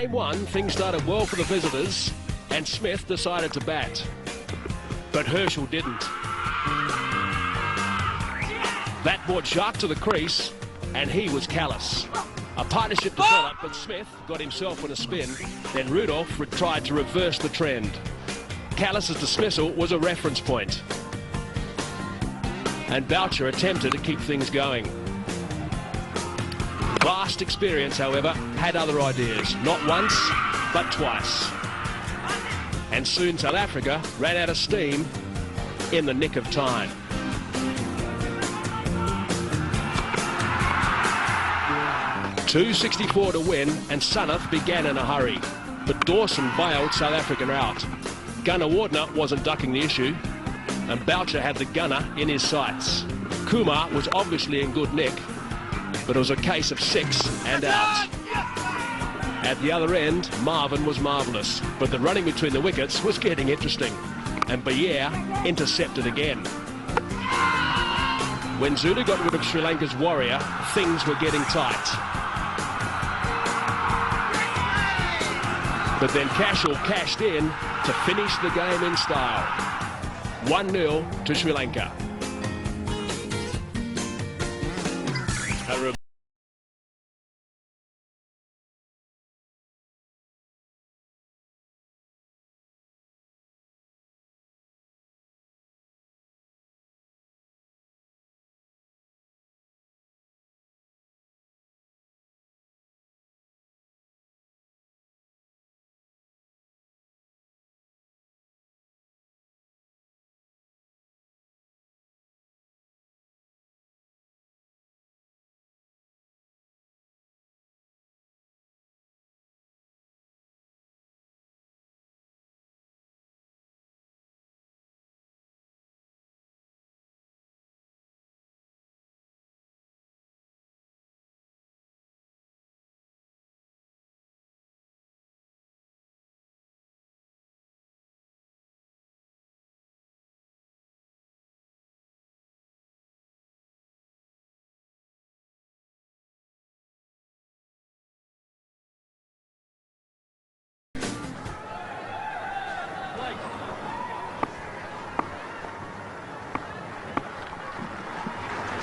game one, things started well for the visitors, and Smith decided to bat. But Herschel didn't. That brought Jacques to the crease, and he was Kallis. A partnership developed, but Smith got himself in a spin. Then Rudolph tried to reverse the trend. Kallis's dismissal was a reference point. And Boucher attempted to keep things going. Vast experience, however, had other ideas. Not once, but twice. And soon South Africa ran out of steam in the nick of time. .264 to win, and Sanath began in a hurry. But Dawson bailed South Africa out. Gunnar Wardner wasn't ducking the issue, and Boucher had the gunner in his sights. Kumar was obviously in good nick, but it was a case of 6 and out. At the other end, Marvin was marvellous, but the running between the wickets was getting interesting, and Bayer intercepted again. When Zulu got rid of Sri Lanka's warrior, things were getting tight. But then Cashel cashed in to finish the game in style. 1-0 to Sri Lanka.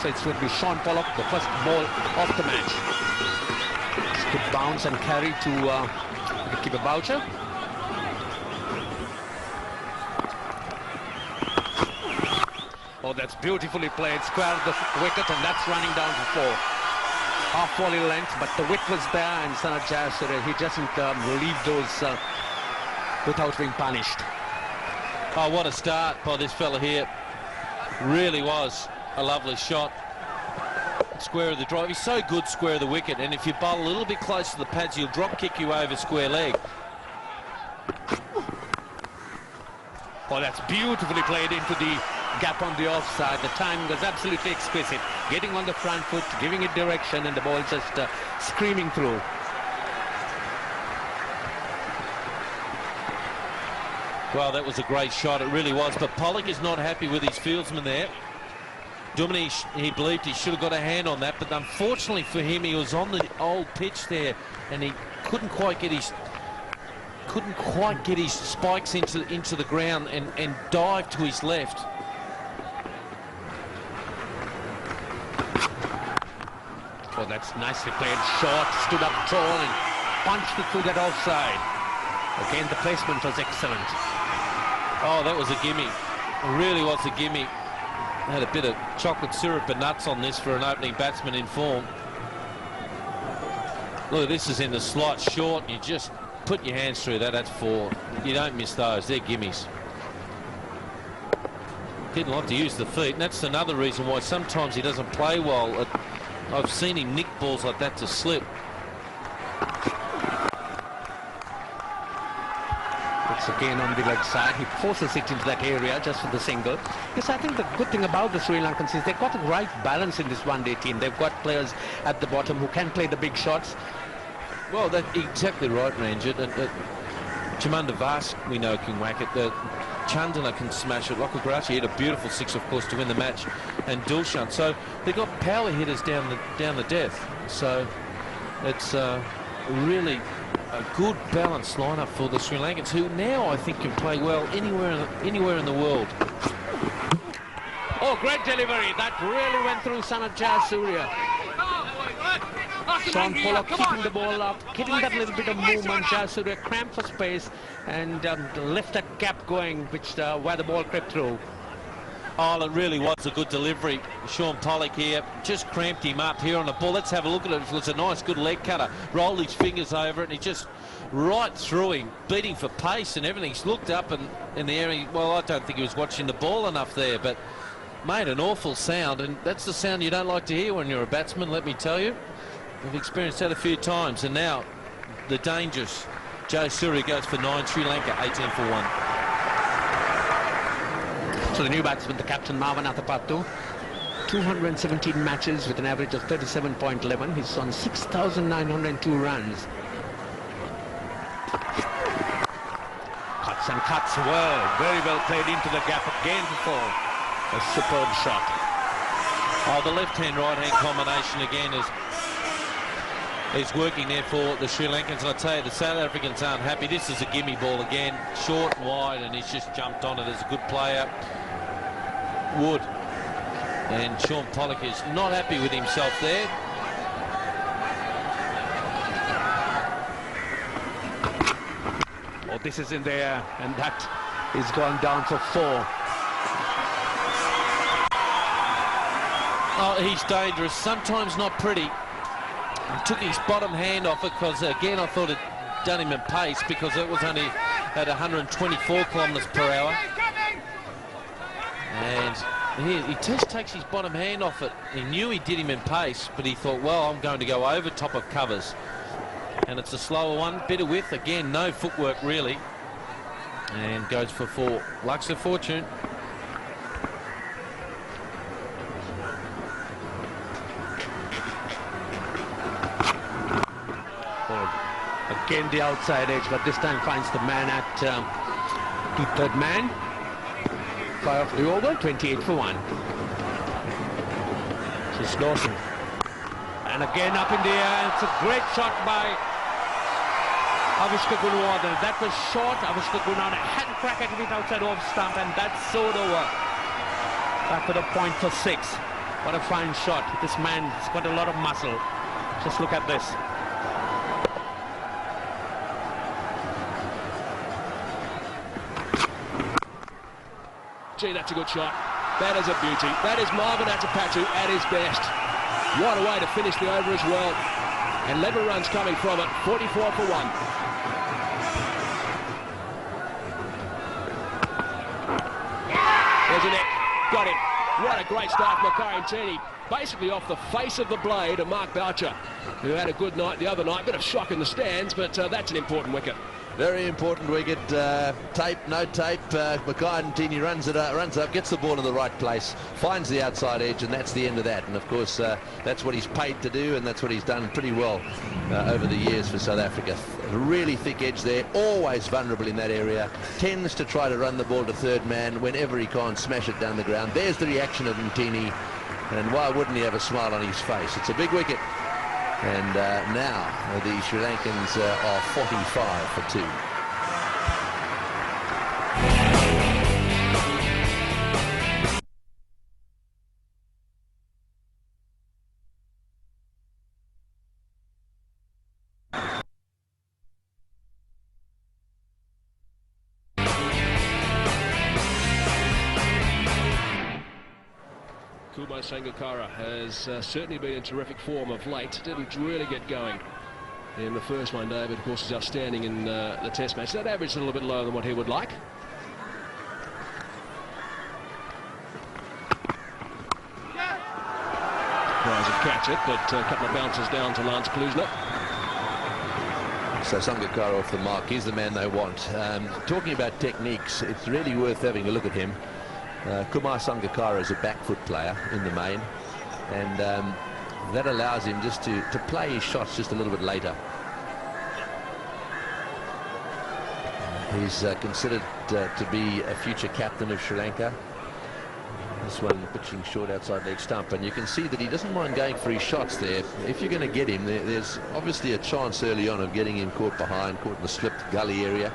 So it would be Shaun Pollock, the first ball of the match. This could bounce and carry to keeper Boucher. Oh, that's beautifully played. Square the wicket, and that's running down to 4. Half volley length, but the width was there, and Sangakkara, he doesn't leave those without being punished. Oh, what a start by this fella here. Really was a lovely shot. Square of the drive. He's so good square of the wicket, and if you bowl a little bit close to the pads, he'll drop kick you over square leg. Oh, that's beautifully played into the gap on the offside. The timing was absolutely exquisite. Getting on the front foot, giving it direction, and the ball just screaming through. Well, that was a great shot, it really was. But Pollock is not happy with his fieldsman there. Duminy, he believed he should have got a hand on that, but unfortunately for him, he was on the old pitch there, and he couldn't quite get his spikes into the ground and dive to his left. Oh, that's nicely played. Short, stood up tall and punched it through that offside. Again, the placement was excellent. Oh, that was a gimme. It really was a gimme. Had a bit of chocolate syrup and nuts on this for an opening batsman in form. Look, this is in the slot, short. You just put your hands through that. That's 4. You don't miss those. They're gimmies. Didn't like to use the feet, and that's another reason why sometimes he doesn't play well. I've seen him nick balls like that to slip. It's again on the leg side. He forces it into that area just for the single. Yes, I think the good thing about the Sri Lankans is they've got the right balance in this one-day team. They've got players at the bottom who can play the big shots. Well, that's exactly right, Ranger. Jamunda Vas, we know, can whack it. Chandana can smash it. Lokagarachi hit a beautiful 6, of course, to win the match, and Dilshan. So they've got power hitters down the depth. So it's really a good balanced lineup for the Sri Lankans, who now I think can play well anywhere in the world. Oh, great delivery. That really went through son of Jayasuriya. Shaun Pollock keeping the ball up, getting that little bit of movement. Jayasuriya cramped for space and left that gap going, which where the ball crept through. Oh, it really was a good delivery. Shaun Pollock here just cramped him up here on the ball. Let's have a look at it. It was a nice, good leg cutter. Rolled his fingers over it, and he just right through him, beating for pace and everything. He's looked up and in the area. Well, I don't think he was watching the ball enough there, but made an awful sound, and that's the sound you don't like to hear when you're a batsman, let me tell you. We've experienced that a few times, and now the dangerous Jayasuriya goes for 9, Sri Lanka 18 for 1. So the new batsman, the captain Marwan Athapattu, 217 matches with an average of 37.11. He's on 6,902 runs. Cuts and cuts well, very well played into the gap again for a superb shot. Oh, the left-hand, right-hand combination again is working there for the Sri Lankans. And I tell you, the South Africans aren't happy. This is a gimme ball again, short and wide, and he's just jumped on it as a good player would. And Shaun Pollock is not happy with himself there. Oh, this is in there, and that is gone down for 4. Oh, he's dangerous, sometimes not pretty. He took his bottom hand off it because, again, I thought it done him in pace because it was only at 124 kilometres per hour. And he just takes his bottom hand off it. He knew he did him in pace, but he thought, well, I'm going to go over top of covers. And it's a slower one, bit of width, again, no footwork really. And goes for 4. Luck's of fortune. Again the outside edge, but this time finds the man at the third man. 5 off the over, 28 for 1. This is Dawson. And again up in the air. It's a great shot by Avishka Gunawardene. That was short. Avishka Gunawardene had a crack at it outside off stump, and that's soared over. Back with a point for 6. What a fine shot. This man has got a lot of muscle. Just look at this. Gee, that's a good shot. That is a beauty. That is Marwan Athapattu at his best. What a way to finish the over as well. 11 runs coming from it, 44 for 1. There's a net. Got him. What a great start from Makari. Basically off the face of the blade of Mark Boucher, who had a good night the other night. Bit of shock in the stands, but that's an important wicket. Very important wicket. Tape, no tape. Makari runs up, gets the ball in the right place, finds the outside edge, and that's the end of that. And of course, that's what he's paid to do, and that's what he's done pretty well over the years for South Africa. A really thick edge there, always vulnerable in that area. Tends to try to run the ball to third man whenever he can't smash it down the ground. There's the reaction of Ntini, and why wouldn't he have a smile on his face? It's a big wicket. And now the Sri Lankans are 45 for 2. Kumar Sangakkara has certainly been in terrific form of late. Didn't really get going in the first one, David. Of course, is outstanding in the Test match. That average is a little bit lower than what he would like. Tries to catch it, but a couple of bounces down to Lance Klusner. So Sangakkara off the mark. He's the man they want. Talking about techniques, it's really worth having a look at him. Kumar Sangakkara is a back foot player in the main, and that allows him just to play his shots just a little bit later. He's considered to be a future captain of Sri Lanka. This one pitching short outside leg stump, and you can see that he doesn't mind going for his shots there. If you're going to get him, there's obviously a chance early on of getting him caught behind, caught in the slipped gully area,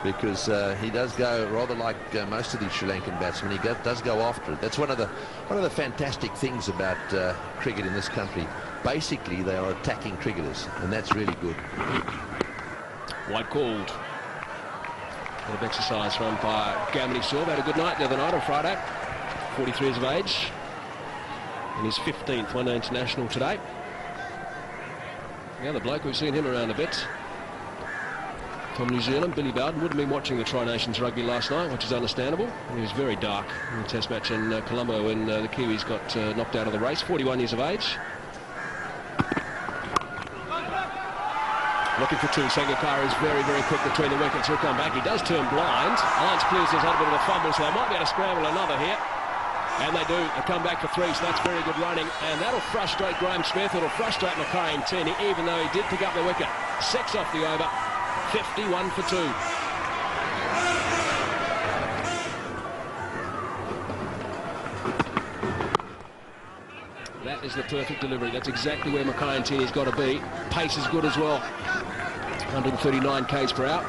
because he does go rather like most of these Sri Lankan batsmen. He does go after it. That's one of the fantastic things about cricket in this country. Basically, they are attacking cricketers, and that's really good. White called. A bit of exercise from Gamini Silva. Had a good night the other night on Friday. 43 years of age. In his 15th one-day international today. The other bloke, we've seen him around a bit. From New Zealand, Billy Bowden, would have been watching the Tri-Nations rugby last night, which is understandable. He was very dark in the test match in Colombo when the Kiwis got knocked out of the race. 41 years of age. Looking for two. Sangakkara is very, very quick between the wickets. He'll come back. He does turn blind. Alliance Blues has had a bit of a fumble, so they might be able to scramble another here. And they do. They come back for three, so that's very good running. And that'll frustrate Graham Smith. It'll frustrate Mackay Ntini, even though he did pick up the wicket. 6 off the over. 51 for 2. That is the perfect delivery. That's exactly where Mackay Ntini's got to be. Pace is good as well. 139 k's per hour.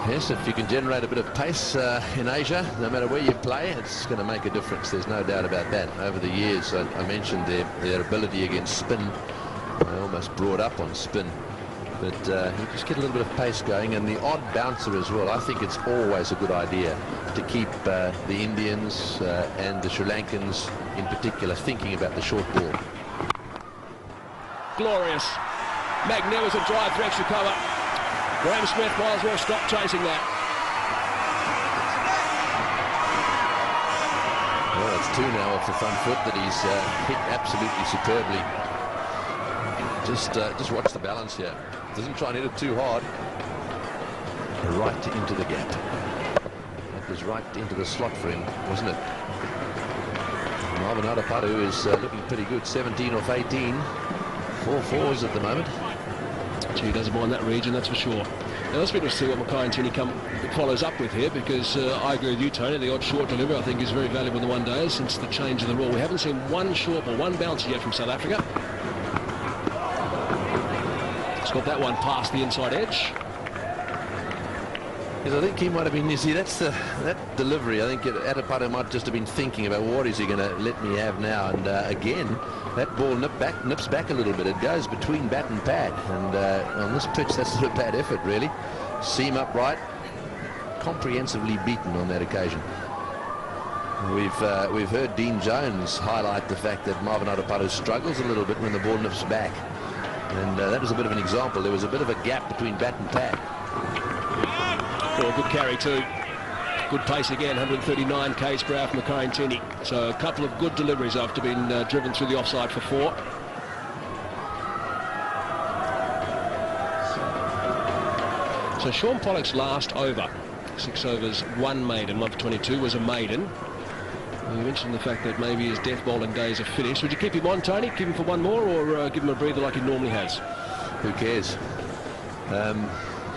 Yes, if you can generate a bit of pace in Asia, no matter where you play, it's going to make a difference. There's no doubt about that. Over the years, I mentioned their ability against spin. I almost brought up on spin. But you just get a little bit of pace going, and the odd bouncer as well. I think it's always a good idea to keep the Indians and the Sri Lankans in particular thinking about the short ball. Glorious. Magnificent drive for extra cover. Graham Smith might as well stop chasing that. Well, it's 2 now off the front foot that he's hit absolutely superbly. Just watch the balance here. Doesn't try and hit it too hard. Right into the gap. That was right into the slot for him, wasn't it? Marvin Adapadu is looking pretty good. 17 off 18. 4 fours at the moment. Gee, he doesn't mind that region, that's for sure. Now let's be able to see what Mackay Ntini follows up with here, because I agree with you, Tony. The odd short delivery I think is very valuable in the one day since the change of the rule. We haven't seen one short ball, one bouncer yet from South Africa. He's got that one past the inside edge. Yes, I think he might have been, you see, that delivery, I think Adapadu might just have been thinking about what is he going to let me have now, and again, that ball nips back a little bit. It goes between bat and pad, and on this pitch, that's not a bad effort, really. Seam upright, comprehensively beaten on that occasion. We've heard Dean Jones highlight the fact that Marvin Adapadu struggles a little bit when the ball nips back, and that was a bit of an example. There was a bit of a gap between bat and pad. Oh, good carry too. Good pace again, 139 k's per hour from Mackay Ntini. So a couple of good deliveries after being driven through the offside for 4. So Shaun Pollock's last over, 6 overs, 1 maiden, 1 for 22, was a maiden. You mentioned the fact that maybe his death bowling days are finished. Would you keep him on, Tony? Keep him for 1 more, or give him a breather like he normally has? Who cares?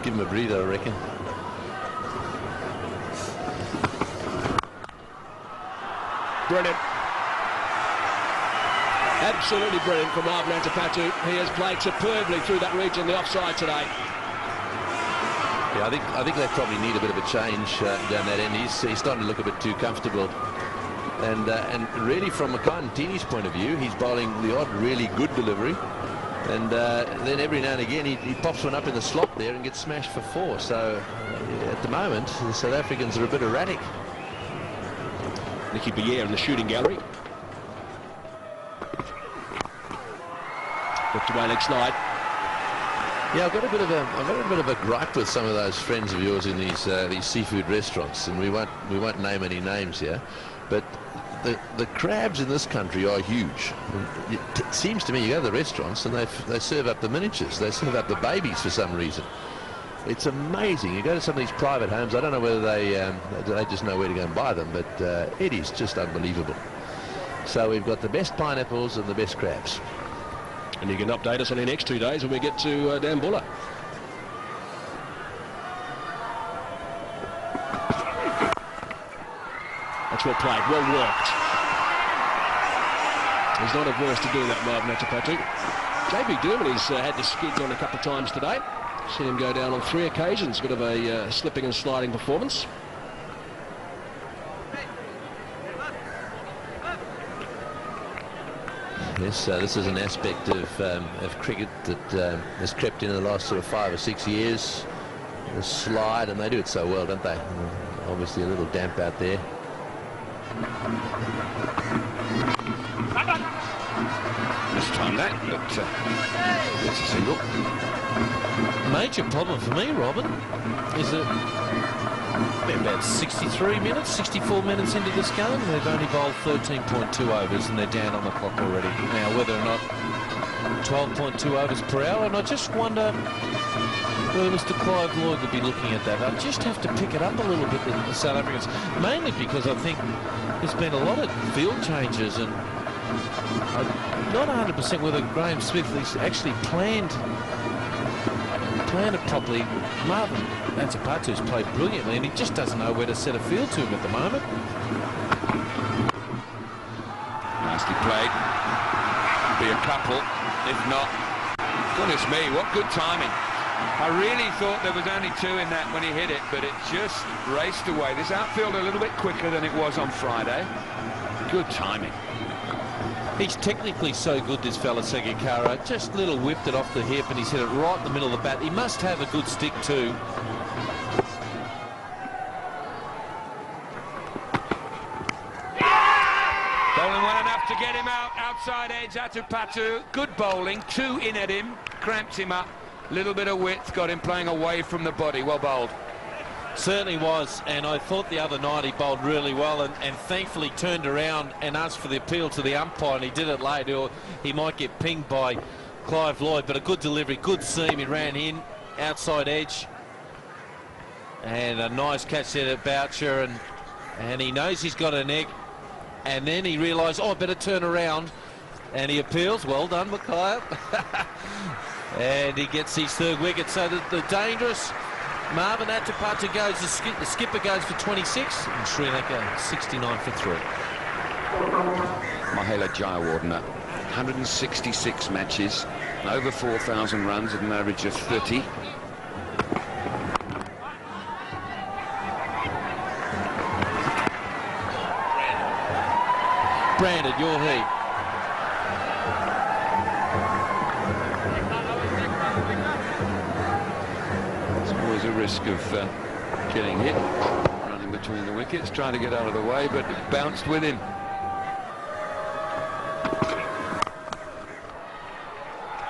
Give him a breather, I reckon. Brilliant. Absolutely brilliant from Marvin Adapadu. He has played superbly through that region, the offside today. Yeah, I think they probably need a bit of a change down that end. He's starting to look a bit too comfortable. And really, from Mackay Ntini's point of view, he's bowling the odd really good delivery. And then every now and again, he pops one up in the slot there and gets smashed for 4. So at the moment, the South Africans are a bit erratic. Nicky Bier in the shooting gallery. Looked away leg slide. Yeah, I've got a bit of a gripe with some of those friends of yours in these seafood restaurants, and we won't name any names here, but the crabs in this country are huge. It seems to me you go to the restaurants and they serve up the miniatures, they serve up the babies for some reason. It's amazing. You go to some of these private homes, I don't know whether they just know where to go and buy them, but it is just unbelievable. So we've got the best pineapples and the best crabs. And you can update us on the next 2 days when we get to Dambulla. catch well played, well worked. He's not averse to doing that, Marvin Atapatu. JB Dermony's had the skids on a couple of times today. Seen him go down on 3 occasions. Bit of a slipping and sliding performance. Yes, this is an aspect of cricket that has crept into the last sort of 5 or 6 years. The slide, and they do it so well, don't they? Obviously a little damp out there. Mistimed that, but it's a single. Major problem for me, Robin, is that we're about 63 minutes, 64 minutes into this game, and they've only bowled 13.2 overs and they're down on the clock already. Now, whether or not 12.2 overs per hour, and I just wonder whether Mr. Clive Lloyd will be looking at that. They'll just have to pick it up a little bit, the South Africans, mainly because I think there's been a lot of field changes, and I'm not 100% whether Graham Smith has actually planned it properly. Marvin Atapatu's played brilliantly, and he just doesn't know where to set a field to him at the moment. Nicely played. Be a couple, if not. Goodness me, what good timing. I really thought there was only 2 in that when he hit it, but it just raced away. This outfield a little bit quicker than it was on Friday. Good timing. He's technically so good, this fella Sangakkara. Just little whipped it off the hip and he's hit it right in the middle of the bat. He must have a good stick too. Bowling well enough to get him out. Outside edge, Atapatu. Good bowling. 2 in at him. Cramps him up. Little bit of width. Got him playing away from the body. Well bowled. Certainly was, and I thought the other night he bowled really well and thankfully turned around and asked for the appeal to the umpire, and he did it late, or he might get pinged by Clive Lloyd. But a good delivery, good seam. He ran in, outside edge, and a nice catch there at Boucher, and he knows he's got an egg, and then he realised, oh, I better turn around, and he appeals. Well done, Mackay. And he gets his 3rd wicket. So the dangerous Marvin Atapatu goes, the skipper goes for 26, and Sri Lanka 69 for 3. Mahela Jayawardena, 166 matches, over 4,000 runs at an average of 30. Brandon, your heat. There's a risk of getting hit, running between the wickets, trying to get out of the way, but it bounced with him.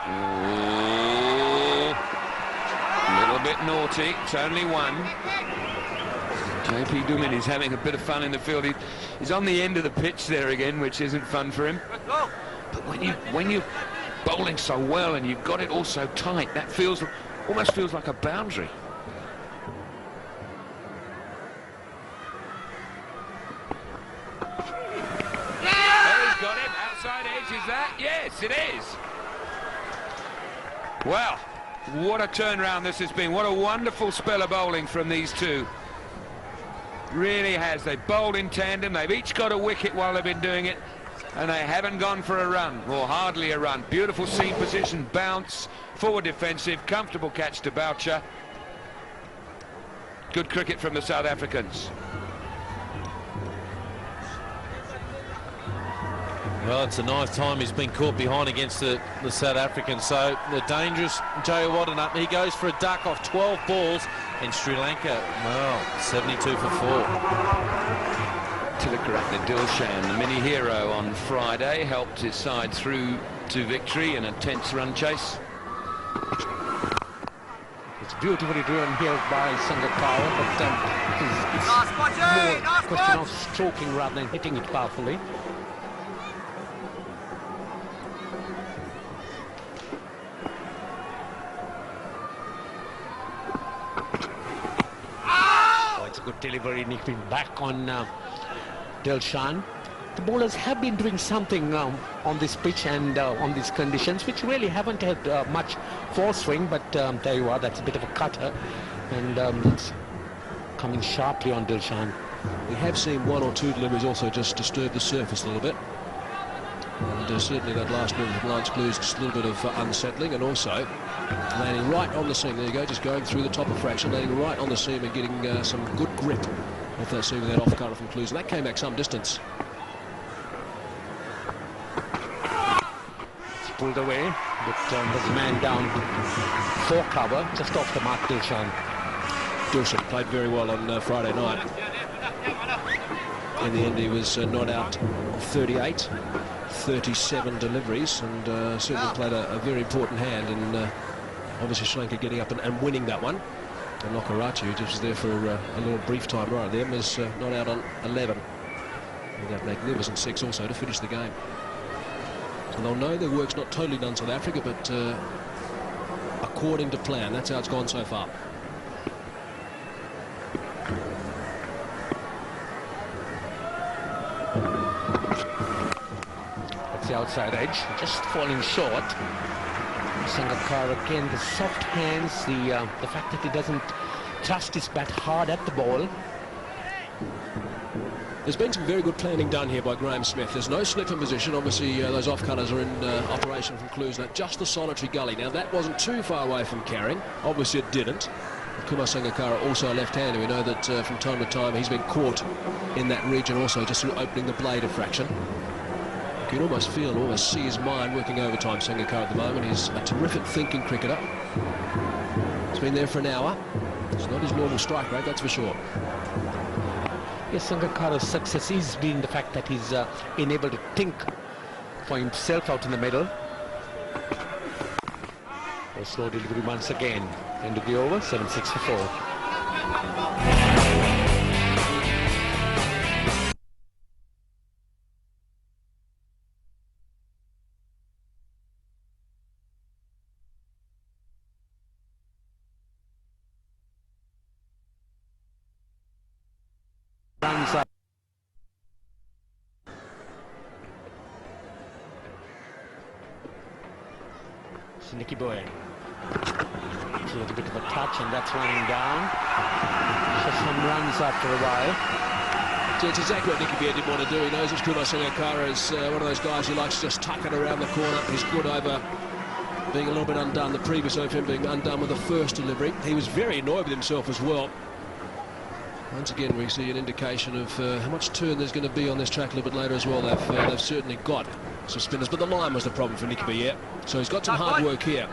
Ooh, a little bit naughty. It's only 1. JP Dumin is having a bit of fun in the field. He's on the end of the pitch there again, which isn't fun for him. But when you're bowling so well and you've got it all so tight, that almost feels like a boundary. Is that? Yes, it is. Well, what a turnaround this has been. What a wonderful spell of bowling from these 2. Really has. They bowled in tandem. They've each got a wicket while they've been doing it, and they haven't gone for a run, or hardly a run. Beautiful seam position, bounce, forward defensive, comfortable catch to Boucher. Good cricket from the South Africans. Well, it's a nice time he's been caught behind against the South Africans. So the dangerous Jayawardena, he goes for a duck off 12 balls, and Sri Lanka, well, 72 for 4. Tilakaratne Dilshan, the mini hero on Friday, helped his side through to victory in a tense run chase. It's beautifully driven here by Sangakkara, but it's more a question of stroking rather than hitting it powerfully. Good delivery, nipping back on Dilshan. The bowlers have been doing something on this pitch and on these conditions, which really haven't had much force swing, but there you are, that's a bit of a cutter, and it's coming sharply on Dilshan. We have seen 1 or 2 deliveries also just disturb the surface a little bit. And certainly that last move from Lance Clues just a little bit of unsettling, and also landing right on the seam. There you go, just going through the top of fraction, landing right on the seam and getting some good grip off that seam with that off cutter from Clues. And that came back some distance. It's pulled away, but there's a man down for cover, just off the mark, Dilshan. Dilshan played very well on Friday night. In the end, he was not out 38, 37 deliveries, and certainly played a very important hand in obviously Sri Lanka getting up and winning that one. And Lokarachi, who just was there for a little brief time right there, was not out on 11. With that magnificent 6 also to finish the game. So they'll know their work's not totally done South Africa, but according to plan, that's how it's gone so far. That's the outside edge, just falling short. Sangakkara again, the soft hands, the fact that he doesn't thrust his bat hard at the ball. There's been some very good planning done here by Graeme Smith. There's no slip in position. Obviously, those off-cutters are in operation from Clues. Now, just the solitary gully. Now, that wasn't too far away from carrying. Obviously, it didn't. Kumar Sangakkara, also a left-hander. We know that from time to time he's been caught in that region also, just through opening the blade of fraction. You can almost feel, almost see his mind working overtime, Sangakkara, at the moment. He's a terrific thinking cricketer. He's been there for an hour. It's not his normal strike rate, that's for sure. Yes, Sangakkara's success is being the fact that he's enabled to think for himself out in the middle. A slow delivery once again. End of the over, 7-6 for 4. Runs up. Nicky Boy. A little bit of a touch, and that's running down. So some runs after a while. So it's exactly what Nicky Boy didn't want to do. He knows that Kumar Sangakkara is one of those guys who likes to just tuck it around the corner. He's good over being a little bit undone. The previous over him being undone with the first delivery. He was very annoyed with himself as well. Once again, we see an indication of how much turn there's going to be on this track a little bit later as well. They've certainly got some spinners, but the line was the problem for Nicky Boy. So he's got some hard work here.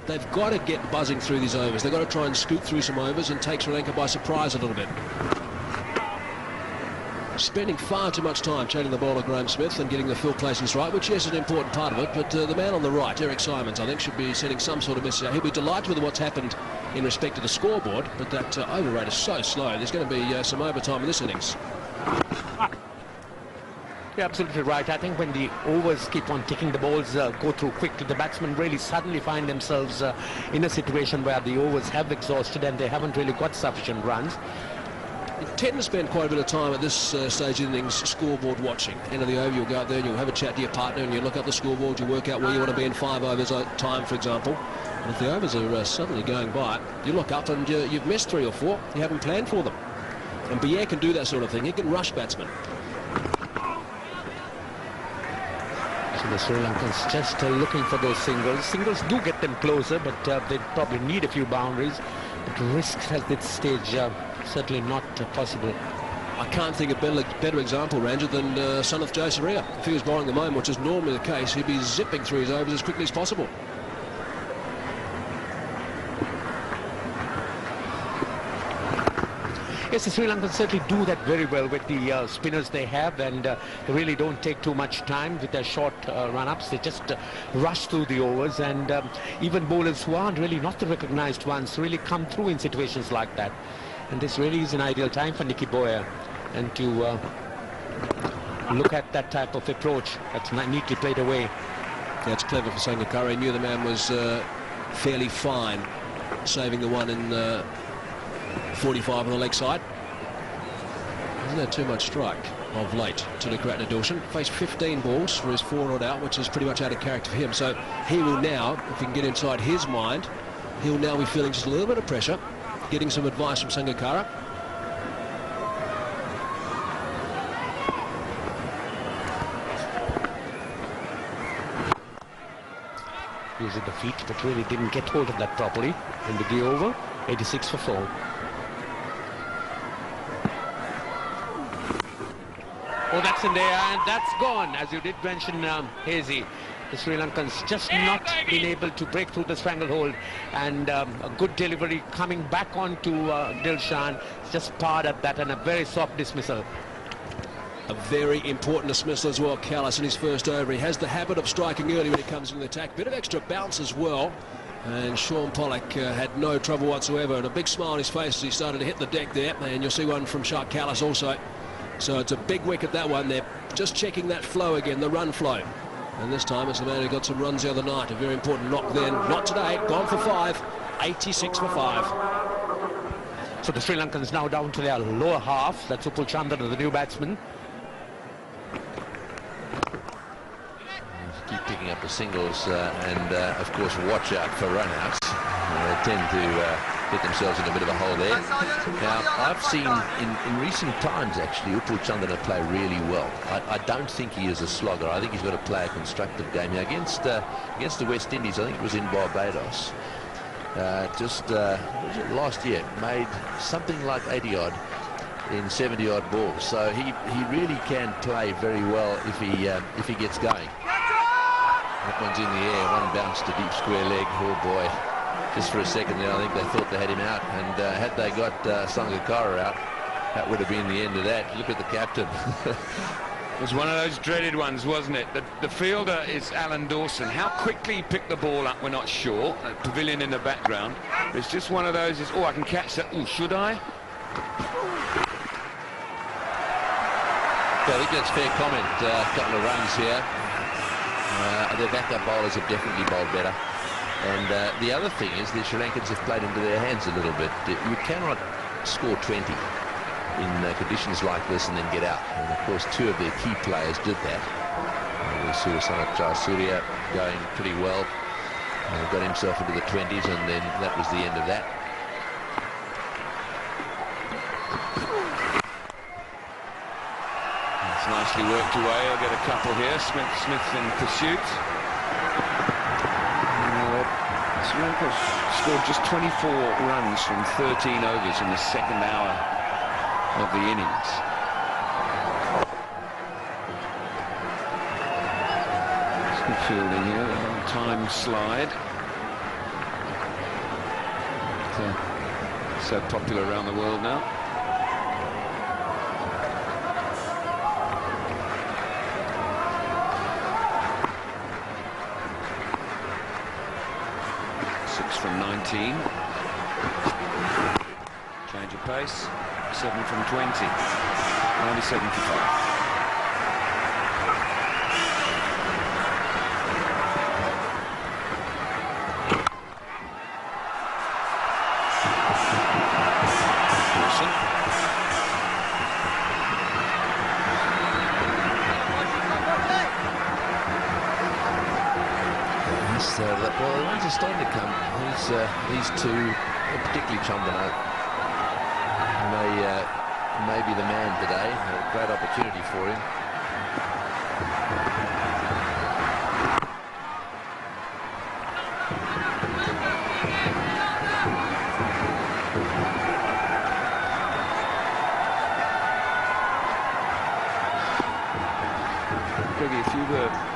They've got to get buzzing through these overs. They've got to try and scoot through some overs and take Sri Lanka by surprise a little bit. Spending far too much time chaining the bowler Graeme Smith and getting the field placings right, which yes is an important part of it, but the man on the right, Eric Simons, I think should be setting some sort of message out. He'll be delighted with what's happened in respect to the scoreboard, but that over rate is so slow. There's going to be some overtime in this innings. You're absolutely right. I think when the overs keep on ticking, the balls go through quickly. The batsmen really suddenly find themselves in a situation where the overs have exhausted and they haven't really got sufficient runs. You tend to spend quite a bit of time at this stage of the innings scoreboard watching. End of the over, you'll go out there and you'll have a chat to your partner and you look up the scoreboard, you work out where you want to be in 5 overs time, for example. And if the overs are suddenly going by, you look up and you've missed 3 or 4. You haven't planned for them. And Bier can do that sort of thing. He can rush batsmen. So the Sri Lankans just looking for those singles. Singles do get them closer, but they probably need a few boundaries. But risk at this stage certainly not possible. I can't think of a better example, Ranger, than Sanath Jayasuriya. If he was bowling the moment, which is normally the case, he'd be zipping through his overs as quickly as possible. Yes, the Sri Lankans certainly do that very well with the spinners they have, and they really don't take too much time with their short run-ups. They just rush through the overs, and even bowlers who aren't really not the recognized ones really come through in situations like that. And this really is an ideal time for Nicky Boy and to look at that type of approach that's neatly played away. Yeah, it's clever for Sangakkara. He knew the man was fairly fine, saving the one in 45 on the leg side. Hasn't had too much strike of late to Nikratna Dilshan. Faced 15 balls for his 4 not out, which is pretty much out of character for him. So he will now, if he can get inside his mind, he'll now be feeling just a little bit of pressure, getting some advice from Sangakkara. using the feet, but really didn't get hold of that properly. Into the over, 86 for 4. Oh, that's in there, and that's gone. As you did mention, Hazy, the Sri Lankans just not been able to break through the stranglehold, and a good delivery coming back onto Dilshan, just parred at that, and a very soft dismissal. A very important dismissal as well, Kallis, in his first over. He has the habit of striking early when he comes into the attack. Bit of extra bounce as well. And Shaun Pollock had no trouble whatsoever, and a big smile on his face as he started to hit the deck there. And you'll see one from Jacques Kallis also. So it's a big wicket, that one. They're just checking that flow again, the run flow. And this time it's the man who got some runs the other night. A very important knock then. Not today. Gone for 5. 86 for 5. So the Sri Lankans now down to their lower half. That's Upul Chandana, the new batsman. Keep picking up the singles and of course watch out for run-outs. They tend to get themselves in a bit of a hole there. Now I've seen in recent times actually Upul Chandana play really well. I don't think he is a slogger. I think he's got to play a constructive game. Now, against the West Indies, I think it was in Barbados, last year, made something like 80 odd in 70 odd balls. So he really can play very well if he gets going. That one's in the air, one bounce to deep square leg. Oh boy, just for a second there I think they thought they had him out, and had they got Sangakkara out, that would have been the end of that. Look at the captain. It was one of those dreaded ones, wasn't it? The fielder is Alan Dawson. How quickly he picked the ball up, we're not sure. A pavilion in the background. But it's just one of those, oh, I can catch that. Oh, should I? Yeah, I think that's fair comment. A couple of runs here. Their backup bowlers have definitely bowled better. And the other thing is the Sri Lankans have played into their hands a little bit. You cannot score 20 in conditions like this and then get out. And of course, two of their key players did that. We saw Sanat Jayasuriya going pretty well. Got himself into the 20s, and then that was the end of that. It's nicely worked away. I'll get a couple here. Smith in pursuit. Sri Lanka scored just 24 runs from 13 overs in the second hour of the innings. Good fielding here, a time slide. So popular around the world now. From 19. Change of pace. 7 from 20. 97 for 5. Well, the runs are starting to come. These two, particularly Chandana, may be the man today. A great opportunity for him.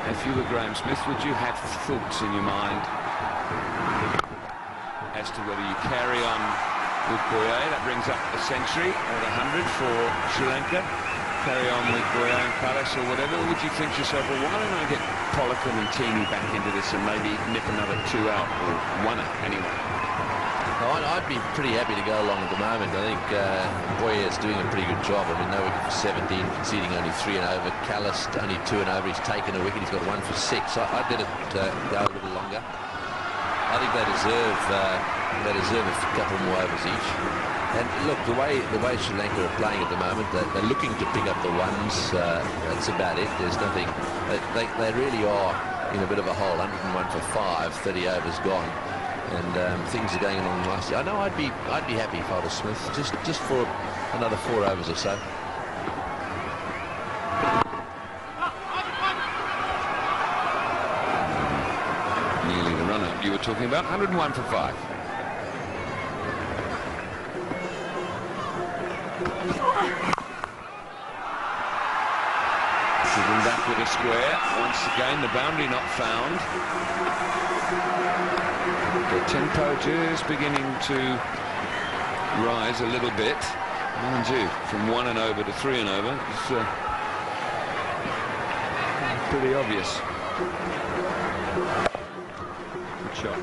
If you were Graham Smith, would you have thoughts in your mind as to whether you carry on with Boyer? That brings up a century or 100 for Sri Lanka. Carry on with Boyer and Kallis or whatever. Or would you think to yourself, well, why don't I get Pollock and Teeny back into this and maybe nip another 2 out, or 1 out anyway? I'd be pretty happy to go along at the moment. I think Boyer's doing a pretty good job. I mean, no wicket for 17, conceding only 3 and over. Kallis only 2 and over. He's taken a wicket. He's got 1 for 6. I'd let it go a little longer. I think they deserve a couple more overs each. And look, the way Sri Lanka are playing at the moment, they're looking to pick up the ones. That's about it. There's nothing. They really are in a bit of a hole. 101 for 5, 30 overs gone. And things are going along nicely. I know I'd be happy if I was Smith, just for another 4 overs or so. Nearly the runner. talking about. 101 for 5. Driven back with a square. Once again, the boundary not found. The tempo just beginning to rise a little bit. Mind you, from 1 and over to 3 and over, it's pretty obvious. Good shot.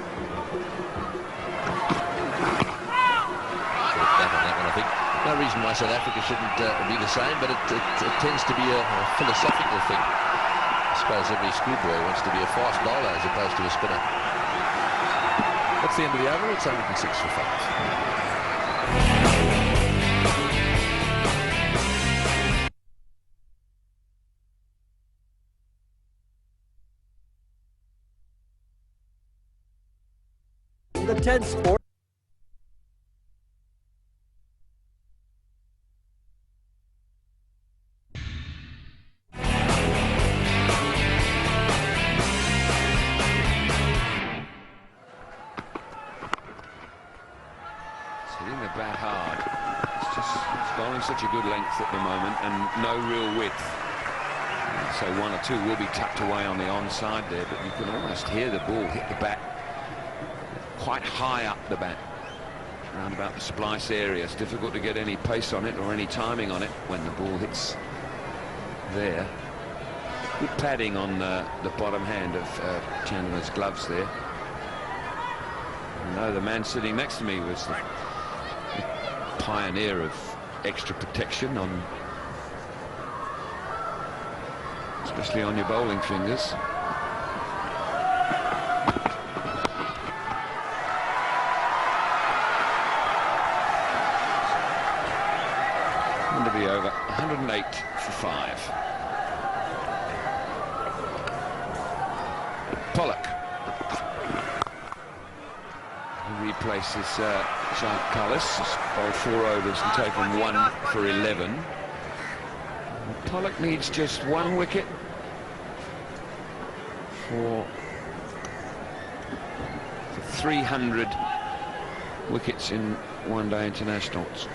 I think no reason why South Africa shouldn't be the same, but it tends to be a philosophical thing. I suppose every schoolboy wants to be a fast bowler as opposed to a spinner. That's the end of the over. It's 106 for 5. The 10 sport. Hitting the bat hard. It's bowling such a good length at the moment and no real width. So 1 or 2 will be tucked away on the onside there, but you can almost hear the ball hit the bat quite high up the bat, around about the splice area. It's difficult to get any pace on it or any timing on it when the ball hits there. Good padding on the bottom hand of Chandler's gloves there. I know the man sitting next to me was the pioneer of extra protection on, especially on your bowling fingers. Going to be over 108 for 5. Pollock. He replaces Jacques Kallis. Bowled 4 overs and taken 1 for 11. And Pollock needs just 1 wicket for 300 wickets in one-day internationals.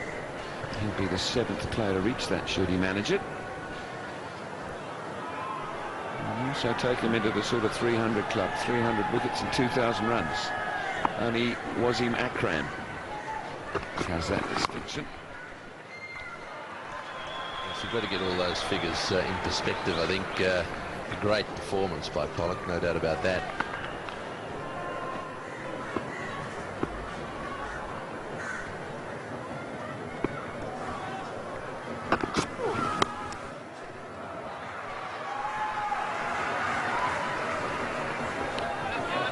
He'll be the 7th player to reach that should he manage it. And also take him into the sort of 300 club, 300 wickets and 2,000 runs. Only Wasim Akram has that distinction. Yes, you've got to get all those figures in perspective. I think a great performance by Pollock, no doubt about that.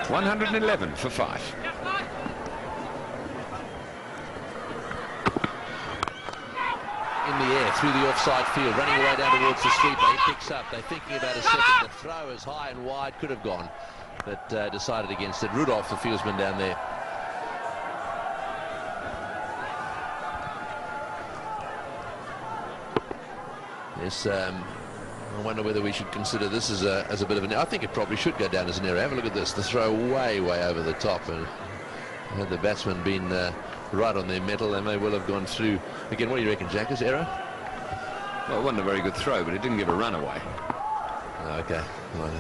$111 for 5. In the air, through the offside field, running away down towards the sweeper. He picks up. They're thinking about a second. The throw is high and wide, could have gone, but decided against it. Rudolph, the fieldsman down there. Yes, I wonder whether we should consider this as a bit of an... I think it probably should go down as an error. Have a look at this. The throw way over the top. And had the batsman been right on their mettle, they may well have gone through. Again, what do you reckon, Jack? Is error? Well, it wasn't a very good throw, but it didn't give a run away. Okay. Well,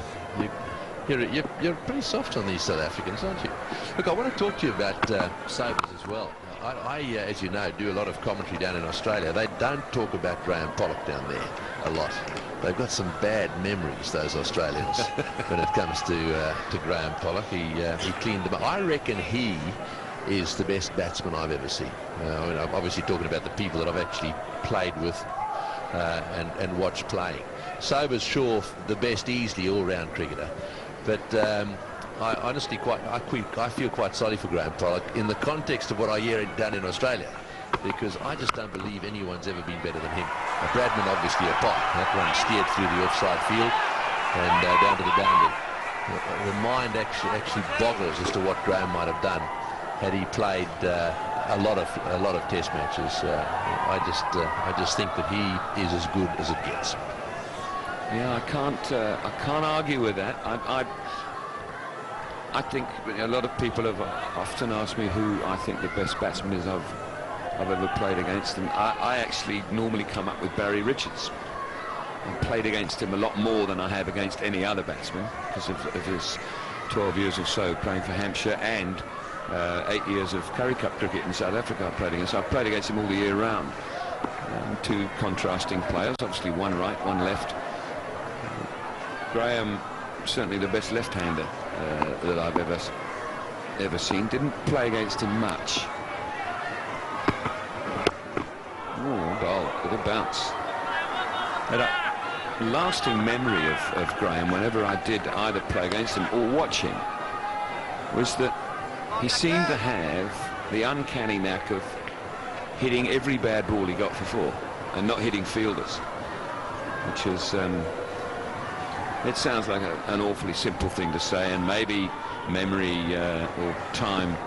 you're pretty soft on these South Africans, aren't you? Look, I want to talk to you about Sobers as well. I, as you know, do a lot of commentary down in Australia. They don't talk about Graham Pollock down there a lot. They've got some bad memories, those Australians, when it comes to Graham Pollock. He cleaned them up. I reckon he is the best batsman I've ever seen. I mean, I'm obviously talking about the people that I've actually played with and watched playing. Sobers, sure, the best easily all-round cricketer, but I honestly I feel quite sorry for Graham Pollock in the context of what I hear done in Australia, because I just don't believe anyone's ever been better than him. Bradman obviously apart. That one steered through the offside field and down to the boundary. The mind actually boggles as to what Graham might have done had he played a lot of Test matches. I just think that he is as good as it gets. Yeah, I can't argue with that. I think a lot of people have often asked me who I think the best batsman is I've ever played against, and I actually normally come up with Barry Richards. I've played against him a lot more than I have against any other batsman because of his 12 years or so playing for Hampshire and 8 years of Currie Cup cricket in South Africa I've played against. So I've played against him all the year round. Two contrasting players, obviously one right, one left. Graham, certainly the best left-hander that I've ever seen. Didn't play against him much. Oh, bowl with a bounce. Had a lasting memory of Graham whenever I did either play against him or watch him, was that he seemed to have the uncanny knack of hitting every bad ball he got for four and not hitting fielders, which is it sounds like an awfully simple thing to say, and maybe memory or time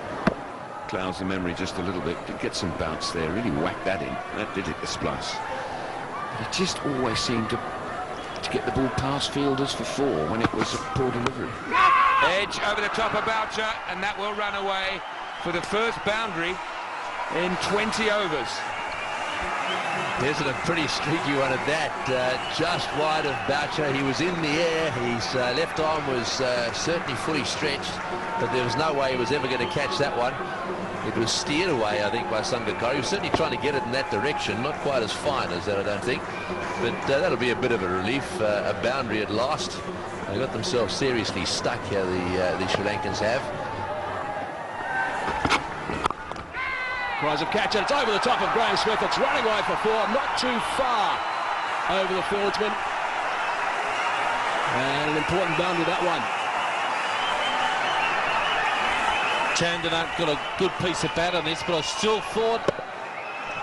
clouds the memory just a little bit. Did get some bounce there, really whacked that in. That did hit the splice. But he just always seemed to get the ball past fielders for four when it was a poor delivery. Edge over the top of Boucher, and that will run away for the first boundary in 20 overs. Isn't a pretty streaky one at that, just wide of Boucher. He was in the air, his left arm was certainly fully stretched, but there was no way he was ever going to catch that one. It was steered away, I think, by Sangakkara. He was certainly trying to get it in that direction, not quite as fine as that, I don't think, but that'll be a bit of a relief, a boundary at last. They got themselves seriously stuck here, the Sri Lankans have. Cries of catch, and it's over the top of Graham Smith. It's running away for four, not too far over the fieldsman. And an important boundary, that one. Chandana got a good piece of bat on this, but I still thought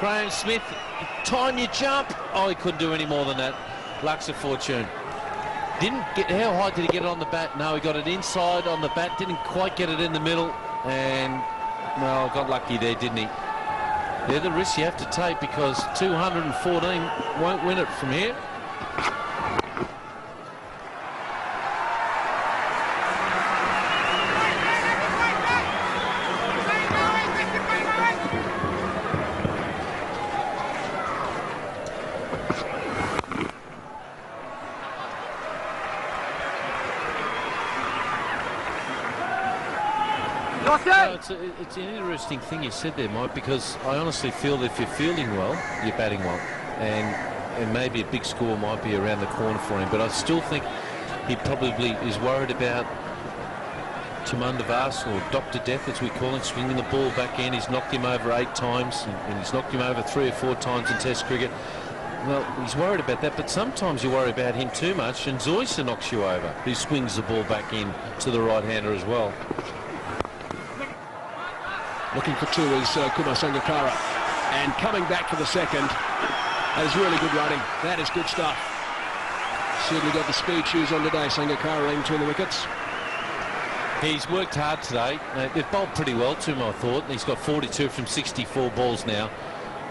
Graham Smith, time you jump. Oh, he couldn't do any more than that. Luck's of fortune. Didn't get, how high did he get it on the bat? No, he got it inside on the bat, didn't quite get it in the middle, and well, got lucky there, didn't he? They're the risks you have to take, because 214 won't win it from here. It's an interesting thing you said there, Mike, because I honestly feel that if you're fielding well, you're batting well, and maybe a big score might be around the corner for him, but I still think he probably is worried about Chamundavas, or Dr. Death as we call him, swinging the ball back in. He's knocked him over 8 times, and he's knocked him over 3 or 4 times in Test cricket. Well, he's worried about that, but sometimes you worry about him too much, and Zoysa knocks you over, who swings the ball back in to the right-hander as well. Looking for 2 is Kumar Sangakkara, and coming back for the second. That is really good running. That is good stuff. Certainly got the speed shoes on today, Sangakkara, in between the wickets. He's worked hard today. They've bowled pretty well to him, I thought. He's got 42 from 64 balls now,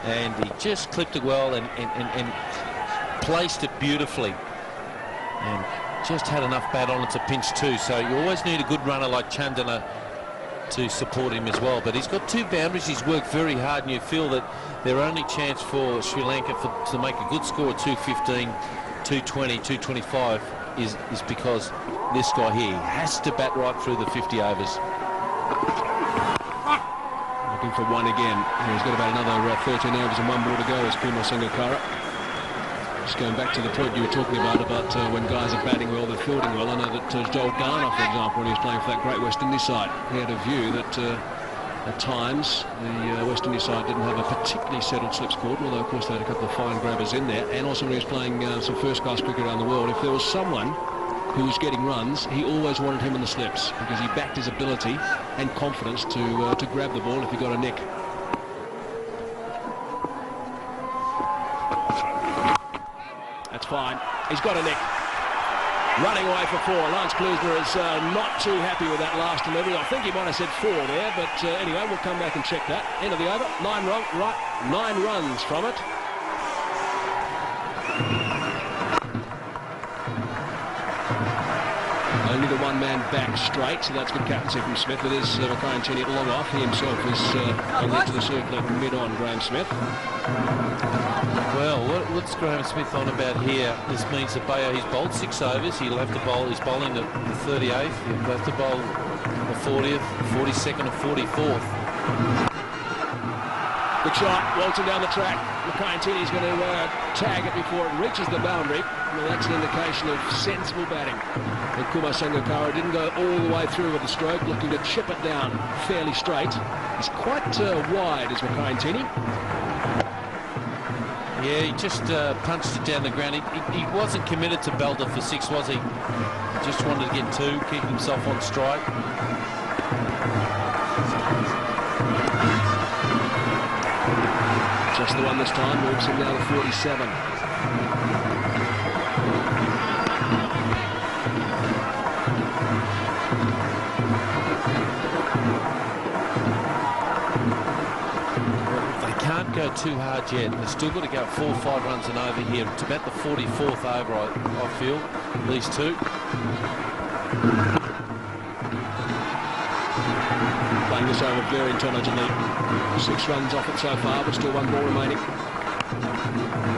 and he just clipped it well and placed it beautifully, and just had enough bat on it to pinch 2. So you always need a good runner like Chandana to support him as well, but he's got 2 boundaries. He's worked very hard, and you feel that their only chance for Sri Lanka to make a good score of 215, 220, 225 is because this guy here has to bat right through the 50 overs. Looking for 1 again. He's got about another 13 overs and 1 more to go as Kumar Sangakkara. Just going back to the point you were talking about when guys are batting well, they're fielding well. I know that Joel Garner, for example, when he was playing for that great West Indies side, he had a view that at times the West Indies side didn't have a particularly settled slips cordon, although of course they had a couple of fine grabbers in there, and also when he was playing some first-class cricket around the world, if there was someone who was getting runs, he always wanted him in the slips, because he backed his ability and confidence to grab the ball if he got a nick. That's fine. He's got a nick. Running away for 4. Lance Klusener is not too happy with that last delivery. I think he might have said 4 there, but anyway, we'll come back and check that. End of the over. 9 runs from it. Only the one man and back straight, so that's good captaincy from Smith. It is Mackay at long off. He himself is on the edge of the circle at mid-on, Graham Smith. Well, what's Graham Smith on about here? This means that Bayo, he's bowled 6 overs. He'll have to bowl, he's bowling the 38th. He'll have to bowl the 40th, 42nd or 44th. Good shot, waltzing down the track. Mackay is going to tag it before it reaches the boundary. Well, that's an indication of sensible batting. And Kumar Sangakkara didn't go all the way through with the stroke, looking to chip it down fairly straight. He's quite wide, is Mackay. Yeah, he just punched it down the ground. He wasn't committed to belter for 6, was he? Just wanted to get 2, keep himself on strike. Just the one this time, moves him down to 47. Go too hard yet. They've still got to go 4 or 5 runs and over here. It's about the 44th over, I feel. These 2. Playing this over very intelligently. 6 runs off it so far, but still 1 ball remaining.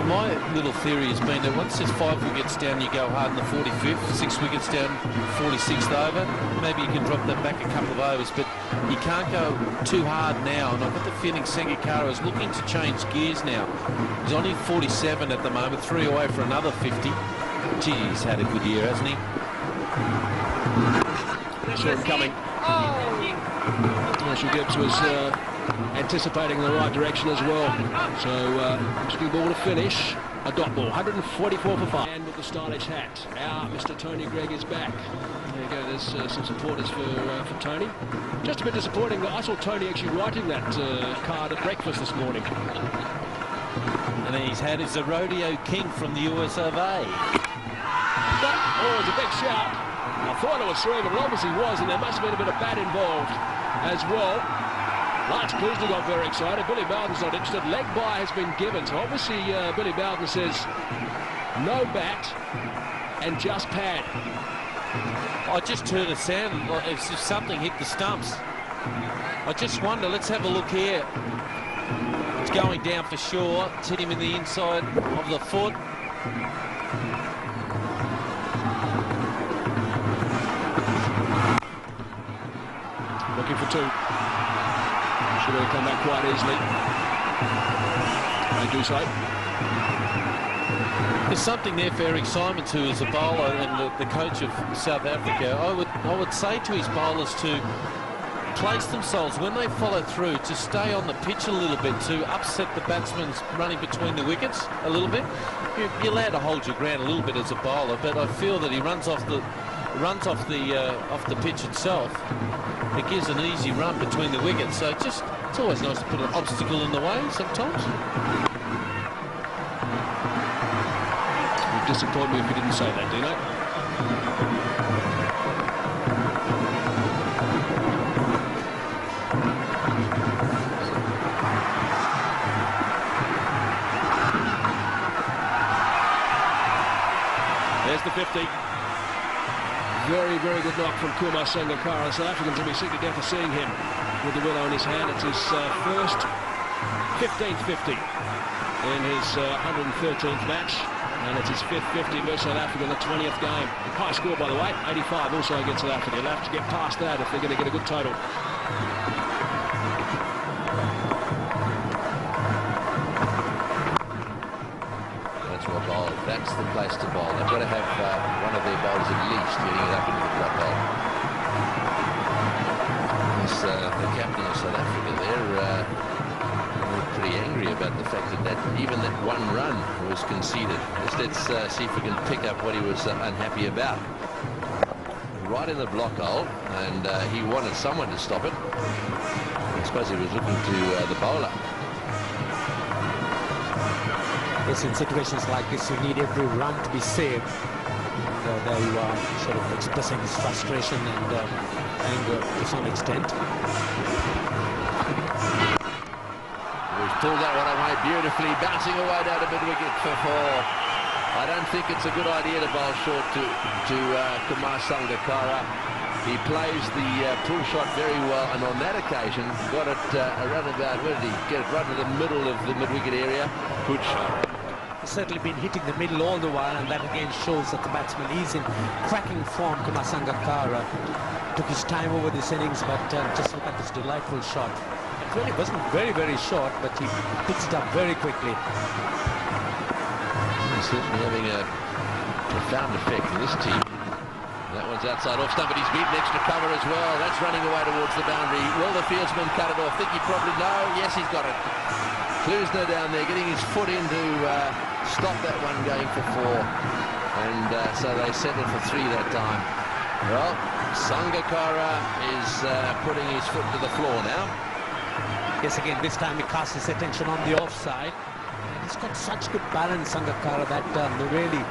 My little theory has been that once there's 5 wickets down, you go hard in the 45th, 6 wickets down, 46th over. Maybe you can drop that back a couple of overs, but you can't go too hard now. And I've got the feeling Sangakkara is looking to change gears now. He's only 47 at the moment, 3 away for another 50. Gee, he's had a good year, hasn't he? Saw him coming. Marshall Gibbs was anticipating the right direction as well. So, interesting ball to finish. A dot ball, 144 for 5. And with the stylish hat, our Mr. Tony Greig is back. There you go, there's some supporters for Tony. Just a bit disappointing that I saw Tony actually writing that card at breakfast this morning. And then he's had his rodeo king from the US of A. Oh, it was a big shout. I thought it was 3, but it obviously was, and there must have been a bit of bat involved as well. Lance Clousey got very excited. Billy Bowden's not interested. Leg bye has been given. So obviously Billy Bowden says no bat and just pad. I just heard a sound like as if something hit the stumps. I just wonder, let's have a look here. It's going down for sure. It's hit him in the inside of the foot. Looking for 2. Should have come back quite easily. They do so. There's something there for Eric Simons, who is a bowler and the coach of South Africa. I would say to his bowlers to place themselves when they follow through to stay on the pitch a little bit, to upset the batsmen running between the wickets a little bit. You're allowed to hold your ground a little bit as a bowler, but I feel that he runs off the pitch itself. It gives an easy run between the wickets, so it's always nice to put an obstacle in the way sometimes. You'd disappoint me if you didn't say that, Dino. There's the 50. Very, very good knock from Kumar Sangakkara. South Africans will be sick to death of seeing him with the willow in his hand. It's his first 15th 50 in his 113th match. And it's his 5th 50 versus South Africa in the 20th game. High score, by the way, 85 also against South Africa. They'll have to get past that if they're going to get a good total. That's the place to bowl. They've got to have one of their bowlers at least getting it up into the block hole. The captain of South Africa, they're pretty angry about the fact that even that 1 run was conceded. Let's see if we can pick up what he was unhappy about. Right in the block hole, and he wanted someone to stop it. I suppose he was looking to the bowler. Yes, in situations like this, you need every run to be saved. There you are, sort of expressing his frustration and anger to some extent. He's pulled that one away beautifully, bouncing away down to mid-wicket for 4. I don't think it's a good idea to bowl short to Kumar Sangakkara. He plays the pull shot very well, and on that occasion got it around about, where did he get it? Right to the middle of the mid-wicket area. Good shot. He's certainly been hitting the middle all the while, and that again shows that the batsman is in cracking form. Kumar Sangakkara took his time over this innings, but just look at this delightful shot. It really wasn't very, very short, but he picks it up very quickly. He's certainly having a profound effect in this team. That one's outside off stump, but he's beaten extra cover as well. That's running away towards the boundary. Will the fieldsman cut it off? Think he probably... No, yes, he's got it. Klusner down there getting his foot in to stop that one going for 4. And so they settled for 3 that time. Well, Sangakkara is putting his foot to the floor now. Yes, again, this time he casts his attention on the offside. He's got such good balance, Sangakkara, that really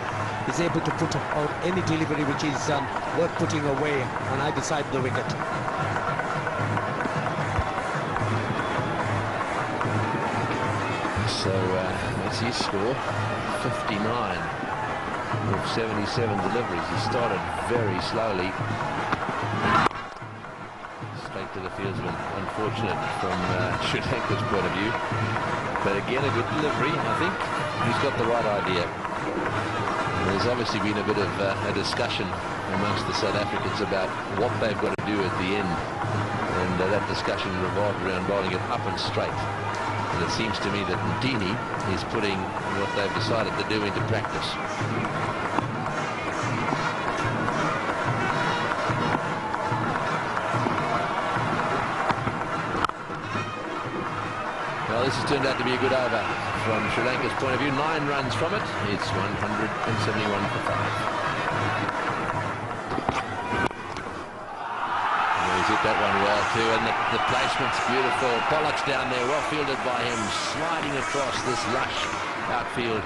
is able to put out any delivery which is worth putting away on either side of the wicket. So that's his score, 59 of 77 deliveries. He started very slowly. Straight to the fieldsman, unfortunate from Sri Lanka's point of view. But again, a good delivery. I think he's got the right idea. And there's obviously been a bit of a discussion amongst the South Africans about what they've got to do at the end. And that discussion revolved around bowling it up and straight. And it seems to me that Ntini is putting what they've decided to do into practice. Well, this has turned out to be a good over from Sri Lanka's point of view. 9 runs from it. It's 171 for 5. He's hit that one well too, and the placement's beautiful. Pollock's down there, well fielded by him, sliding across this lush outfield.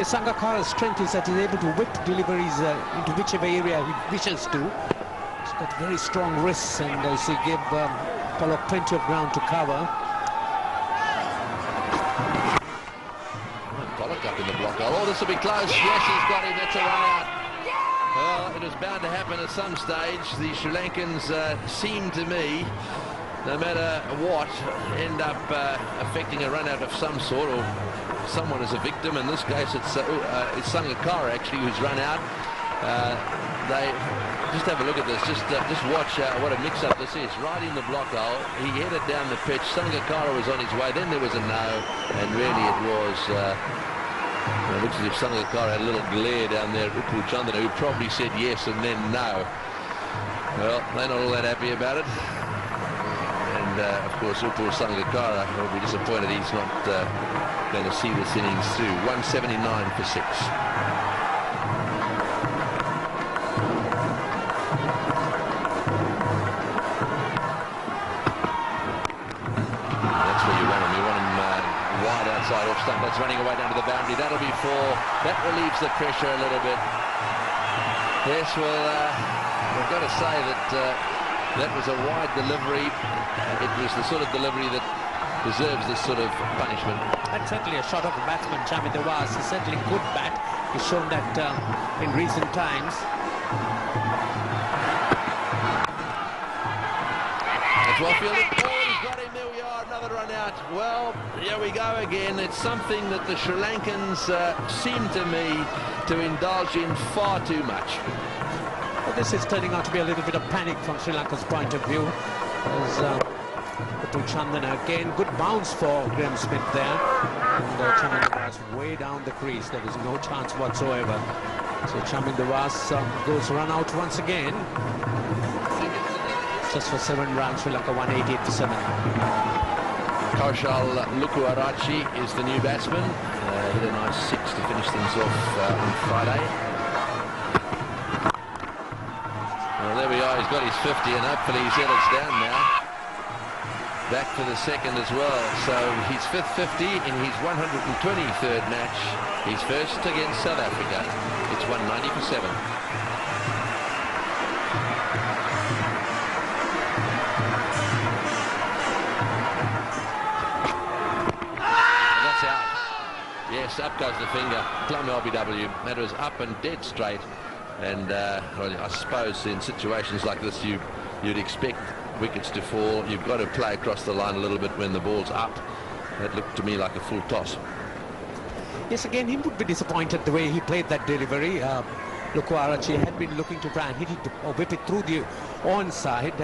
Yes, Sangakkara's strength is that he's able to whip deliveries into whichever area he wishes to. He's got very strong wrists, and as he gave Pollock plenty of ground to cover. Pollock up in the block. Oh, this will be close. Yes, he's got him. That's a run out. Well, it was bound to happen at some stage. The Sri Lankans seem to me, no matter what, end up affecting a run out of some sort, or someone is a victim. In this case, it's Sangakkara actually who's run out. They just have a look at this. Just watch what a mix-up this is. Right in the block hole, he headed down the pitch. Sangakkara was on his way. Then there was a no, and really it was. It looks as if Sangakkara had a little glare down there at Upul Chandana, who probably said yes and then no. Well, they're not all that happy about it. And of course, Upul Sangakkara will be disappointed he's not going to see this innings through. 179 for 6. Outside off stump, that's running away down to the boundary. That'll be 4. That relieves the pressure a little bit. Yes, well, we've got to say that that was a wide delivery. It was the sort of delivery that deserves this sort of punishment. And certainly a shot of the batsman, Shaun Pollock. He's certainly good bat. He's shown that in recent times. That's well fielded. Oh, he's got him. There we are. Another run out. Well, here we go again. It's something that the Sri Lankans seem to me to indulge in far too much. Well, this is turning out to be a little bit of panic from Sri Lanka's point of view. As Upul Chandana again, good bounce for Graham Smith there. And Chandana was way down the crease. There was no chance whatsoever. So Chamindavas goes run out once again. Just for 7 runs, Sri Lanka 188 for 7. Kaushal Lukuarachi is the new batsman. Hit a nice 6 to finish things off on Friday. Well, there we are. He's got his 50, and hopefully he settles down now. Back for the second as well. So his 5th 50 in his 123rd match. His first against South Africa. It's 190 for 7. Yes, up goes the finger. Plum LBW. That was up and dead straight. And well, I suppose in situations like this, you'd expect wickets to fall. You've got to play across the line a little bit when the ball's up. That looked to me like a full toss. Yes, again, he would be disappointed the way he played that delivery. Lukwarachi had been looking to try and hit it or whip it through the onside,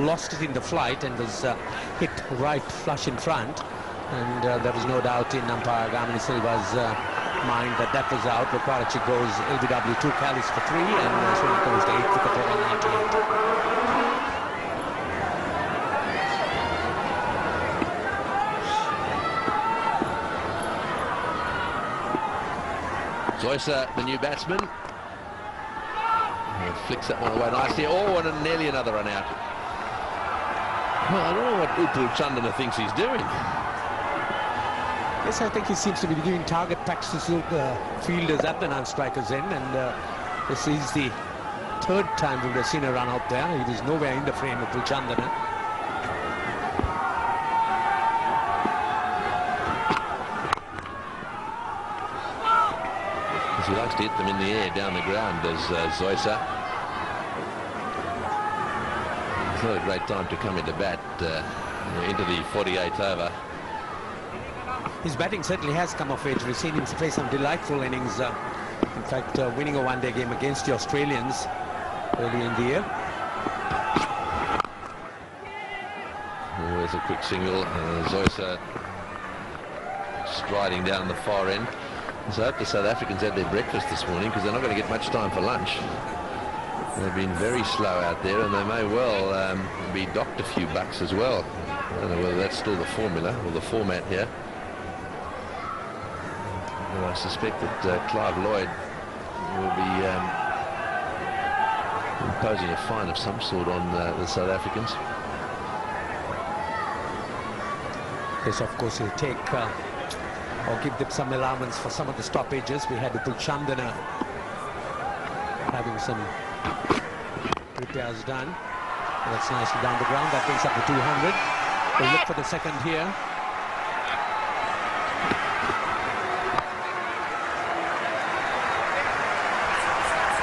lost it in the flight and was hit right flush in front. And there was no doubt in umpire Gamini Silva's mind that that was out. Lukwarachi goes LBW 2, Kallis for 3, and Sri Lanka was the 8th wicket for 198. Zoysa, the new batsman, flicks that one away nicely. Oh, and nearly another run out. Well, I don't know what Upul Chandana thinks he's doing. Yes, I think he seems to be giving target packs to fielders at the non-strikers end, and this is the third time we would have seen a run out there. He was nowhere in the frame of Upul Chandana. He likes to hit them in the air down the ground, does Zoysa. It's not a great time to come into bat into the 48th over. His batting certainly has come of age. We've seen him play some delightful innings. In fact, winning a one-day game against the Australians early in the year. There's a quick single. Zoysa striding down the far end. So I hope the South Africans had their breakfast this morning, because they're not going to get much time for lunch. They've been very slow out there, and they may well be docked a few bucks as well. I don't know whether that's still the formula or the format here. And I suspect that Clive Lloyd will be imposing a fine of some sort on the South Africans. Yes, of course, he'll take or give them some allowance for some of the stoppages. We had Upul Chandana having some repairs done. That's nicely down the ground. That brings up the 200. We'll look for the second here.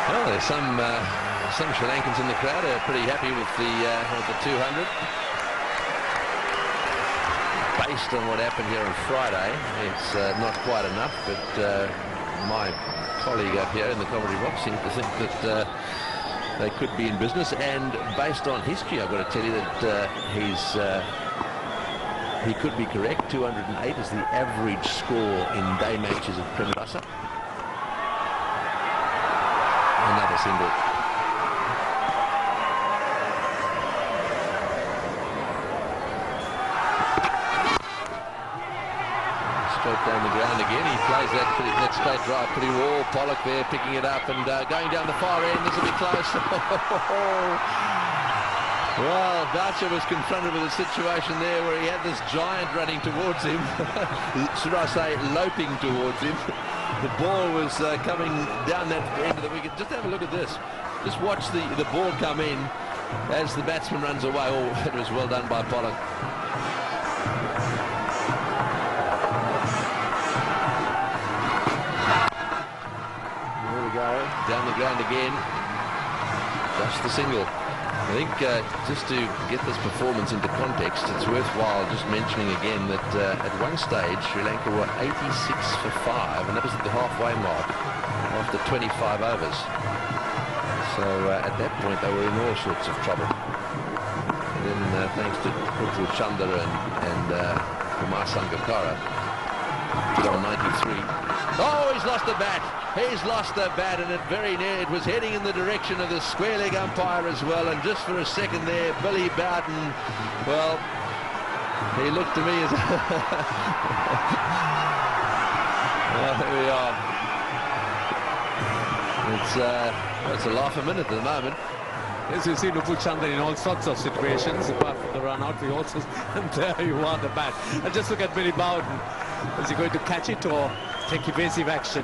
Well, there's some Sri Lankans in the crowd are pretty happy with the 200. Based on what happened here on Friday, it's not quite enough, but my colleague up here in the commentary box seemed to think that they could be in business, and based on history, I've got to tell you that he could be correct. 208 is the average score in day matches at Premrasa. Another single. Down the ground again. He plays that straight drive pretty raw. Pollock there picking it up and going down the far end. This will be close. Well, Boucher was confronted with a situation there where he had this giant running towards him. Should I say loping towards him. The ball was coming down that end of the wicket. Just have a look at this. Just watch the ball come in as the batsman runs away. Oh, it was well done by Pollock. Down the ground again, just the single. I think just to get this performance into context, it's worthwhile just mentioning again that at one stage Sri Lanka were 86 for 5, and that was at the halfway mark after 25 overs. So at that point they were in all sorts of trouble. And then thanks to Upul Chandana and Kumar Sangakkara, on 93. Oh, he's lost the bat. He's lost the bat, and it was heading in the direction of the square leg umpire as well. And just for a second there, Billy Bowden, well, he looked to me as well, here we are. It's a laugh a minute at the moment. As you see, Upul Chandana in all sorts of situations. Apart from the run out, we also, and there you are, the bat. And just look at Billy Bowden. Is he going to catch it or take evasive action?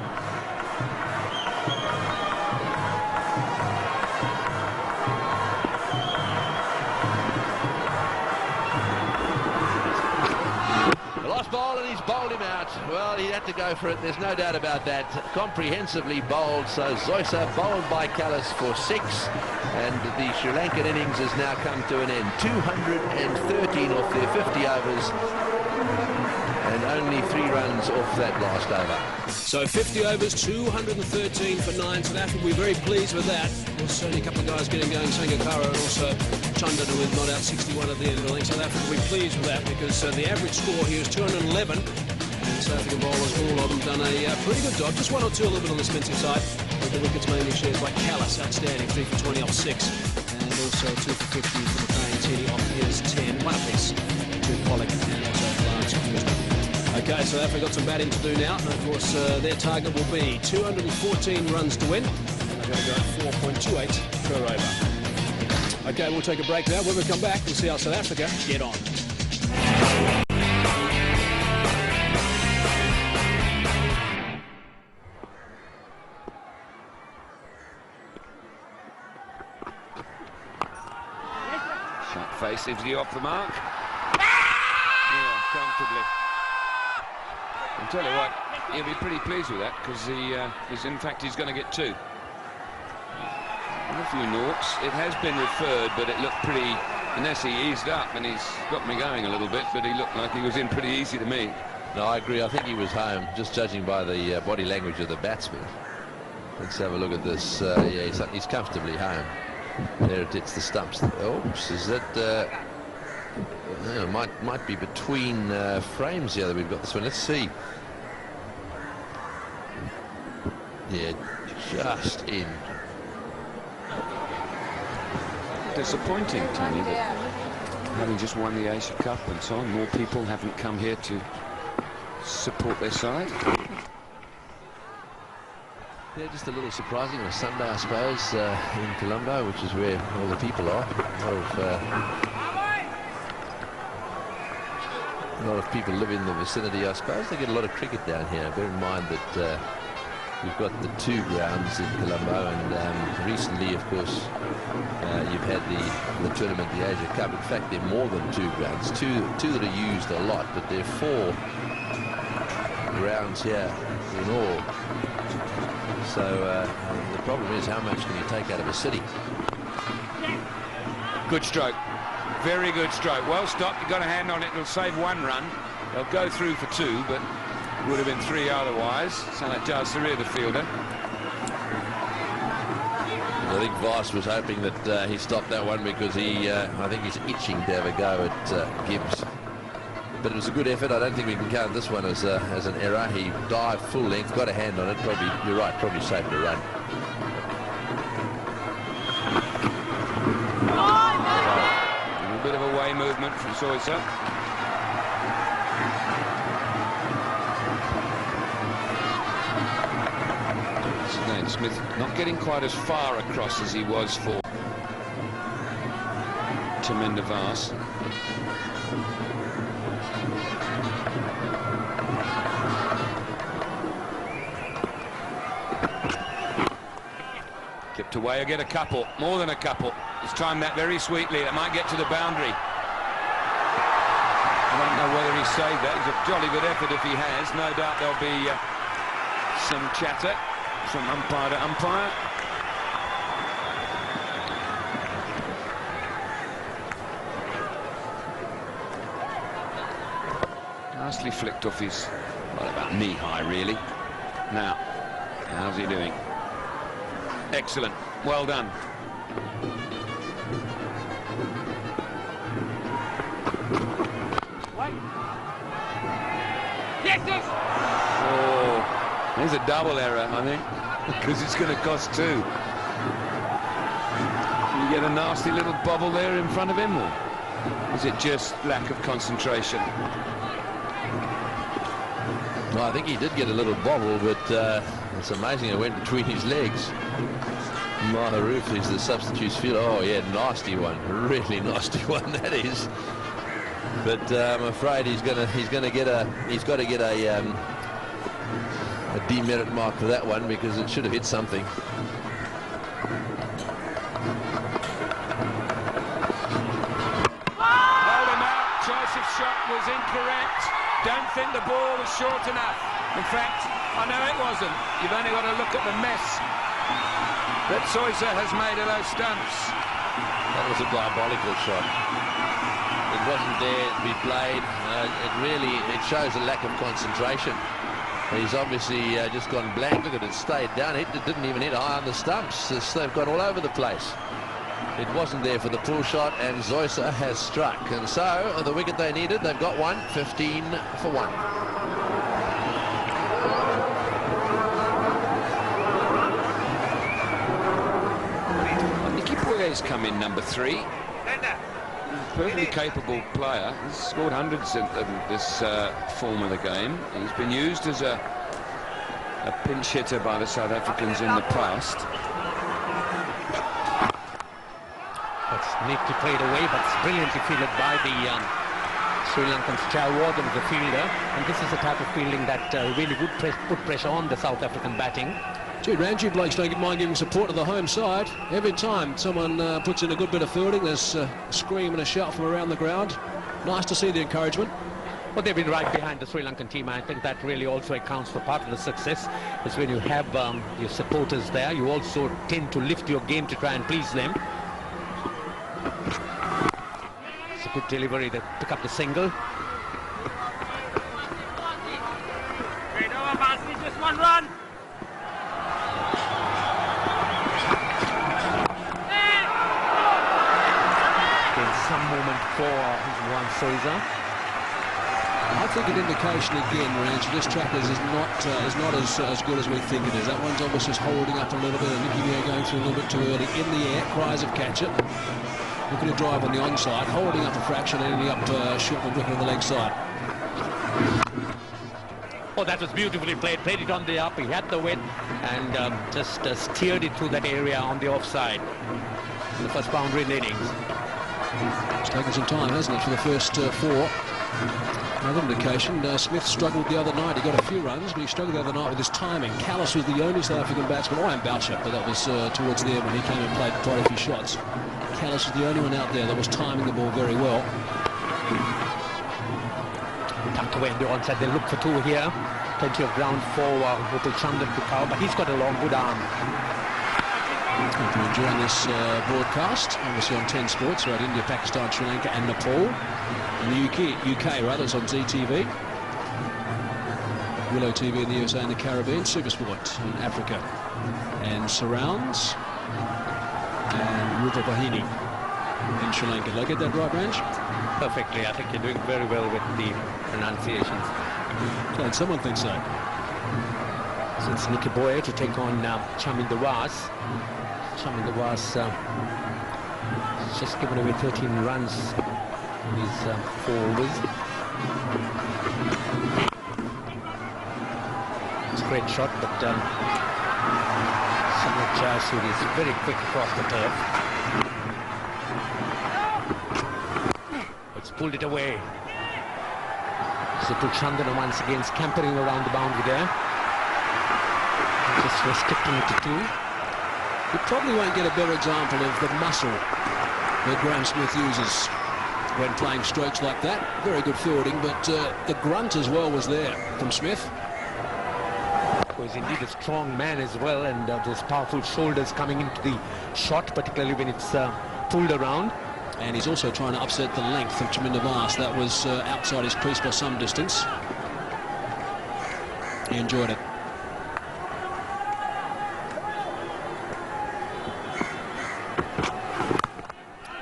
bowl, and he's bowled him out. Well, he had to go for it, there's no doubt about that. Comprehensively bowled, so Zoysa bowled by Kallis for 6, and the Sri Lankan innings has now come to an end. 213 off their 50 overs, and only 3 runs off that last over. So 50 overs, 213 for 9. South Africa, we're very pleased with that. There's certainly a couple of guys getting going, Sangakkara and also Chanda, who is not out 61 at the end. I think South Africa will be pleased with that because the average score here is 211. And South African bowlers, all of them, done a pretty good job. Just 1 or 2 a little bit on the expensive side. But the wickets mainly shares by Kallis, outstanding, 3 for 20 off 6. And also 2 for 50 for McLean, Teddy off his 10. 1 apiece to Pollock and also Lance Houston. Okay, so Africa got some batting to do now. And of course, their target will be 214 runs to win. They're going to go 4.28 per over. Okay, we'll take a break now. When we come back, we'll see how South Africa get on. Shut face, is he off the mark? Yeah, comfortably. I'll tell you what, he'll be pretty pleased with that because in fact he's going to get 2. A few noughts. It has been referred, but it looked pretty, unless he eased up, and he's got me going a little bit, but he looked like he was in pretty easy to me. No, I agree. I think he was home, just judging by the body language of the batsman. Let's have a look at this. Yeah, he's comfortably home. There it hits the stumps. Oops, is that... might be between frames here that we've got this one. Let's see. Yeah, just in. Disappointing, Tony, that having just won the Asia Cup and so on, more people haven't come here to support their side. Yeah, just a little surprising on a Sunday, I suppose, in Colombo, which is where all the people are. A lot of people live in the vicinity, I suppose. They get a lot of cricket down here. Bear in mind that we've got the 2 grounds in Colombo, and recently, of course, you've had the tournament, the Asia Cup. In fact, there are more than 2 grounds, two that are used a lot, but there are 4 grounds here in all. So the problem is, how much can you take out of a city? Good stroke. Very good stroke. Well stopped. You've got a hand on it. It'll save 1 run. They'll go through for 2, but would have been 3 otherwise. Sangakkara, the fielder. I think Voss was hoping that he stopped that one because I think he's itching to have a go at Gibbs. But it was a good effort. I don't think we can count this one as an error. He dived full length, got a hand on it. Probably, you're right, probably saved a run. A bit of away movement from Zoysa. Smith not getting quite as far across as he was for Taminda Voss. Kept away, I get a couple, more than a couple. He's timed that very sweetly. That might get to the boundary. I don't know whether he saved that. It's a jolly good effort if he has. No doubt there'll be some chatter from umpire to umpire. Nicely flicked off his, well, about knee-high, really. Now, how's he doing? Excellent. Well done. Oh, there's a double error, I think, because it's going to cost 2. You get a nasty little bobble there in front of him, or is it just lack of concentration? Well, I think he did get a little bobble, but it's amazing it went between his legs. Maharoof is the substitutes field. Oh yeah, nasty one, really nasty one that is. But I'm afraid he's got to get a demerit mark for that one because it should have hit something. Hold him out. Choice of shot was incorrect. Don't think the ball was short enough. In fact, I know it wasn't. You've only got to look at the mess that Zoysa has made of those stumps. That was a diabolical shot. It wasn't there to be played. It shows a lack of concentration. He's obviously just gone blank. Look at it, stayed down. It didn't even hit high on the stumps. They've gone all over the place. It wasn't there for the pull shot, and Zoysa has struck. And so, the wicket they needed, they've got one, 15 for 1. He's come in number 3. Perfectly capable player. He's scored hundreds in this form of the game. He's been used as a pinch hitter by the South Africans in the past. That's neatly played away, but it's brilliantly fielded by the Sri Lankan Chair Warden, the fielder. And this is the type of fielding that really would put pressure on the South African batting. Gee, Ranji, Blakes don't mind giving support to the home side. Every time someone puts in a good bit of fielding, there's a scream and a shout from around the ground. Nice to see the encouragement. Well, they've been right behind the Sri Lankan team. I think that really also accounts for part of the success. Is when you have your supporters there, you also tend to lift your game to try and please them. It's a good delivery. They pick up the single. Just one run. Some moment for Nuwan Zoysa. I think an indication again, Range, this track is not as good as we think it is. That one's almost just holding up a little bit, and Nicky going through a little bit too early. In the air, cries of catch it. Looking to drive on the onside, holding up a fraction, ending up short with wicket on the leg side. Oh, that was beautifully played. Played it on the up. He had the wet and just steered it through that area on the offside. The first boundary in the innings. It's taken some time, hasn't it, for the first 4. Another indication, Smith struggled the other night. He got a few runs, but he struggled the other night with his timing. Kallis was the only South African batsman, and Boucher, but that was towards the end when he came and played quite a few shots. Kallis was the only one out there that was timing the ball very well. Tucked away on the onside. They look for 2 here. Plenty of ground for Chandan to cover, but he's got a long, good arm. Hope you're enjoying this broadcast, obviously on 10 Sports, right? India, Pakistan, Sri Lanka and Nepal. In the UK rather, it's on ZTV. Willow TV in the USA and the Caribbean. Supersport in Africa. And Surrounds. And Rupa Bahini in Sri Lanka. Did I get that right, Ranch? Perfectly. I think you're doing very well with the pronunciations. Glad someone thinks so. So it's Nicky Boyer to take on Chaminda Was. Chaminda Was just given away 13 runs in his 4 overs. It's a great shot, but Sangakkara is very quick across the turf. It's pulled it away. So Chandana once again scampering around the boundary there. Just restricting it to 2. You probably won't get a better example of the muscle that Graham Smith uses when playing strokes like that. Very good fielding, but the grunt as well was there from Smith. He's indeed a strong man as well, and those powerful shoulders coming into the shot, particularly when it's pulled around. And he's also trying to upset the length of Chaminda Vas. That was outside his crease by some distance. He enjoyed it.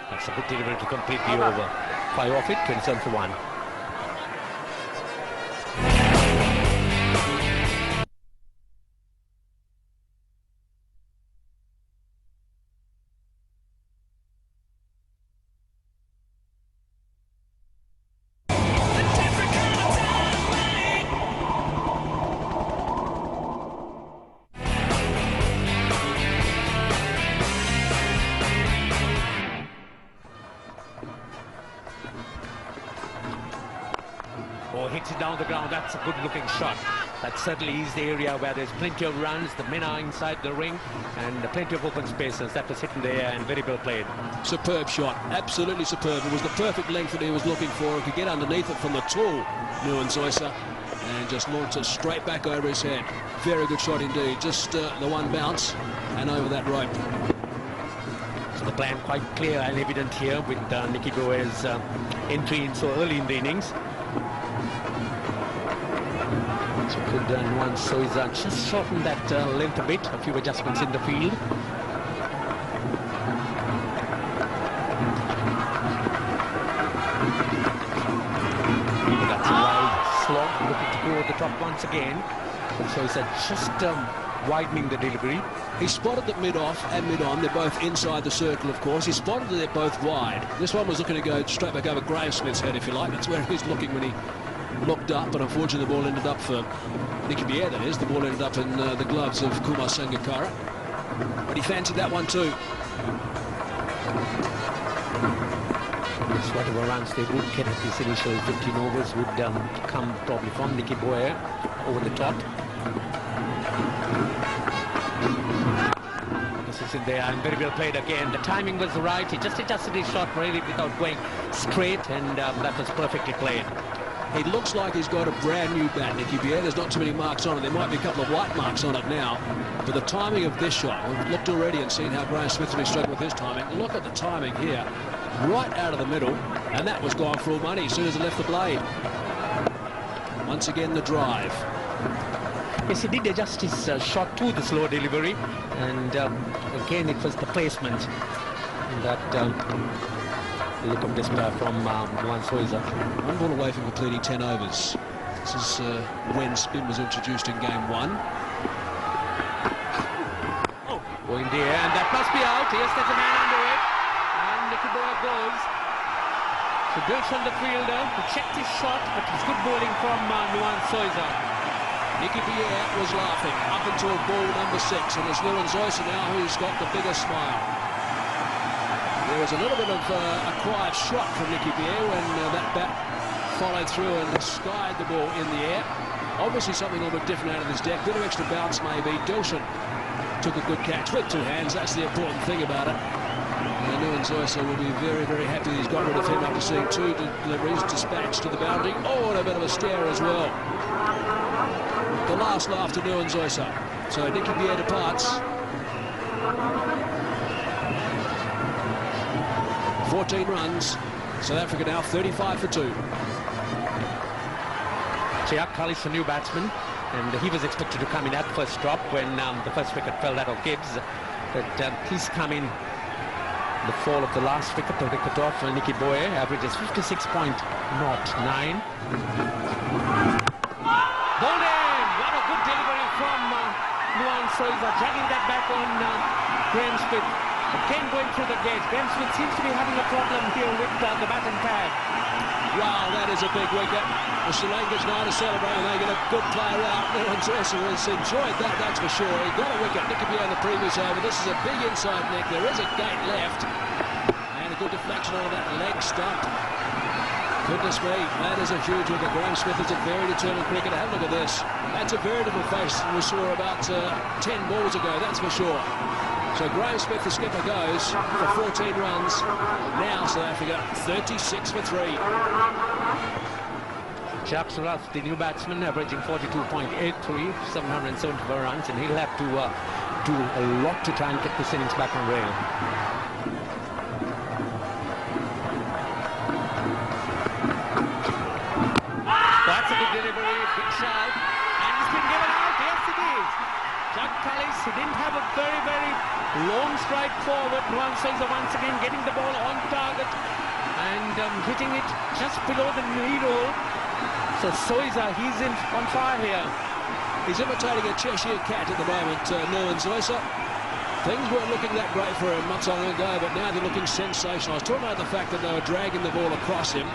That's a good delivery to complete the over. 5 off it, 27 for 1. Hits it down the ground. That's a good looking shot. That certainly is the area where there's plenty of runs. The men are inside the ring and plenty of open spaces. That was hit in the air and very well played. Superb shot, absolutely superb. It was the perfect length that he was looking for. He could get underneath it from the tall Nuwan Zoysa and just launched it straight back over his head. Very good shot indeed. Just the one bounce and over that rope. So the plan quite clear and evident here with Nicky Boer's entry in so early in the innings. So could Nuwan Zoysa just shorten that length a bit, a few adjustments in the field. That's a wild slog, looking to go at the top once again. So Zoysa just widening the delivery. He spotted that mid-off and mid-on. They're both inside the circle, of course. He spotted that they're both wide. This one was looking to go straight back over Graham Smith's head, if you like. That's where he was looking when he looked up, but unfortunately the ball ended up for Nicky Boer, that is. The ball ended up in the gloves of Kumar Sangakkara. But he fancied that one too. Whatever runs they would get at this initial 15 overs would come probably from Nicky Boer over the top. This is in there and very well played again. The timing was right. He just adjusted his shot really without going straight, and that was perfectly played. It looks like he's got a brand new bat, Nicky Boer. There's not too many marks on it. There might be a couple of white marks on it now. But the timing of this shot, we've looked already and seen how Graham Smith has been struggling with his timing. Look at the timing here. Right out of the middle. And that was gone for all money as soon as it left the blade. Once again, the drive. Yes, he did adjust his shot to the slow delivery. And again, it was the placement that look of despair from Nuwan Zoysa. One ball away from completing 10 overs. This is when spin was introduced in game 1. Oh, going there, and that must be out. Yes, there's a man under it. And Nicky Boer goes. So Dilshan, the fielder, who checked his shot, but it's good bowling from Nuwan Zoysa. Nicky Boer was laughing up until ball number 6, and it's Nuwan Zoysa now who's got the biggest smile. There was a little bit of a quiet shot from Nicky Boer when that bat followed through and skied the ball in the air. Obviously something a little bit different out of his deck. Bit of extra bounce maybe. Dilshan took a good catch with 2 hands. That's the important thing about it. And Nuwan Zoysa will be very, very happy he's got rid of him after seeing 2 deliveries dispatched to the boundary. Oh, and a bit of a stare as well. The last laugh to Nuwan Zoysa. So Nicky Boer departs. 14 runs. South Africa now 35 for 2. Jacques Kallis, the new batsman, and he was expected to come in at first drop when the first wicket fell that of Gibbs. But he's come in the fall of the last wicket, the wicket off Nicky Boer, averages 56.09. Bowled in! What a good delivery from Nuwan Zoysa, dragging that back on Graham Smith. Again going through the gate. Graham Smith seems to be having a problem here with the bat and pad. Wow, that is a big wicket. The Sri Lankans now to celebrate and they get a good player out. Nuwan Zoysa has enjoyed that, that's for sure. He got a wicket. Nicky Boer in the previous over. This is a big inside nick. There is a gate left. And a good deflection on that leg stump. Goodness me, that is a huge wicket. Graham Smith is a very determined cricketer. Have a look at this. That's a veritable face we saw about 10 balls ago, that's for sure. So Graham Smith, the skipper, goes for 14 runs. Now South Africa 36 for 3. Jacques Kallis, the new batsman, averaging 42.83, 774 runs, and he'll have to do a lot to try and get this innings back on rail. That's a good delivery, big shout, and it's been given out. Yes, it is. Jacques Kallis, he didn't have a very, very long stride forward. Nuwan Zoysa once again getting the ball on target and hitting it just below the knee roll. So Zoysa, he's on fire here. He's imitating a Cheshire cat at the moment, Nuwan Zoysa. Things weren't looking that great for him not so long ago, but now they're looking sensational. I was talking about the fact that they were dragging the ball across him.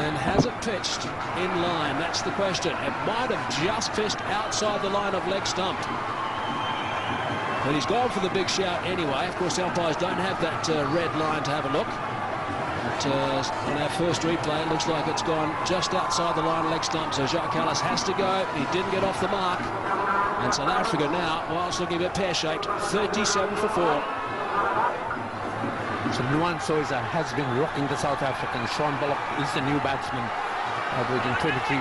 And has it pitched in line? That's the question. It might have just pitched outside the line of leg stump. But he's gone for the big shout anyway. Of course, the umpires don't have that red line to have a look. But on our first replay, it looks like it's gone just outside the line leg stump, so Jacques Kallis has to go. He didn't get off the mark. And South Africa now, while it's looking a bit pear-shaped, 37 for 4. So Nuwan Zoysa has been rocking the South Africans. Shaun Pollock is the new batsman, averaging 23.89.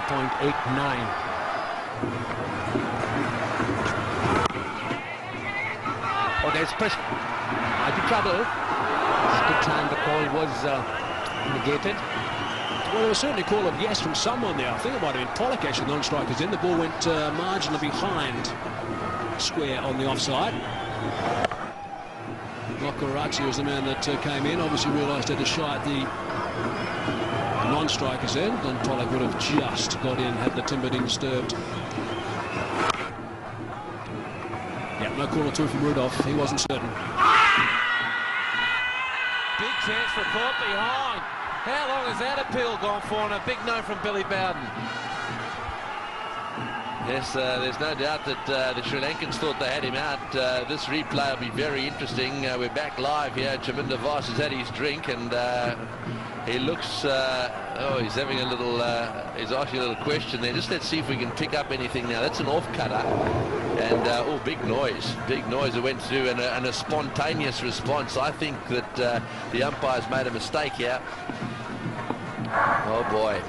Oh, there's pressure. Might be trouble. It's a good time the call was negated. Well, there was certainly a call of yes from someone there. I think it might have been Pollock, actually, the non-strikers in. The ball went marginally behind square on the offside. Karachi was the man that came in, obviously realised he had to shy at the non-strikers end, and Pollock would have just got in had the timber been disturbed. Yeah, no call or two from Rudolph, he wasn't certain. Big chance for caught behind. How long has that appeal gone for? And a big no from Billy Bowden. Yes, there's no doubt that the Sri Lankans thought they had him out. This replay will be very interesting. We're back live here. Chaminda Vaas has had his drink, and he looks, he's having a little, he's asking a little question there. Just let's see if we can pick up anything now. That's an off-cutter, and big noise that went through, and a spontaneous response. I think that the umpire's made a mistake here. Oh boy.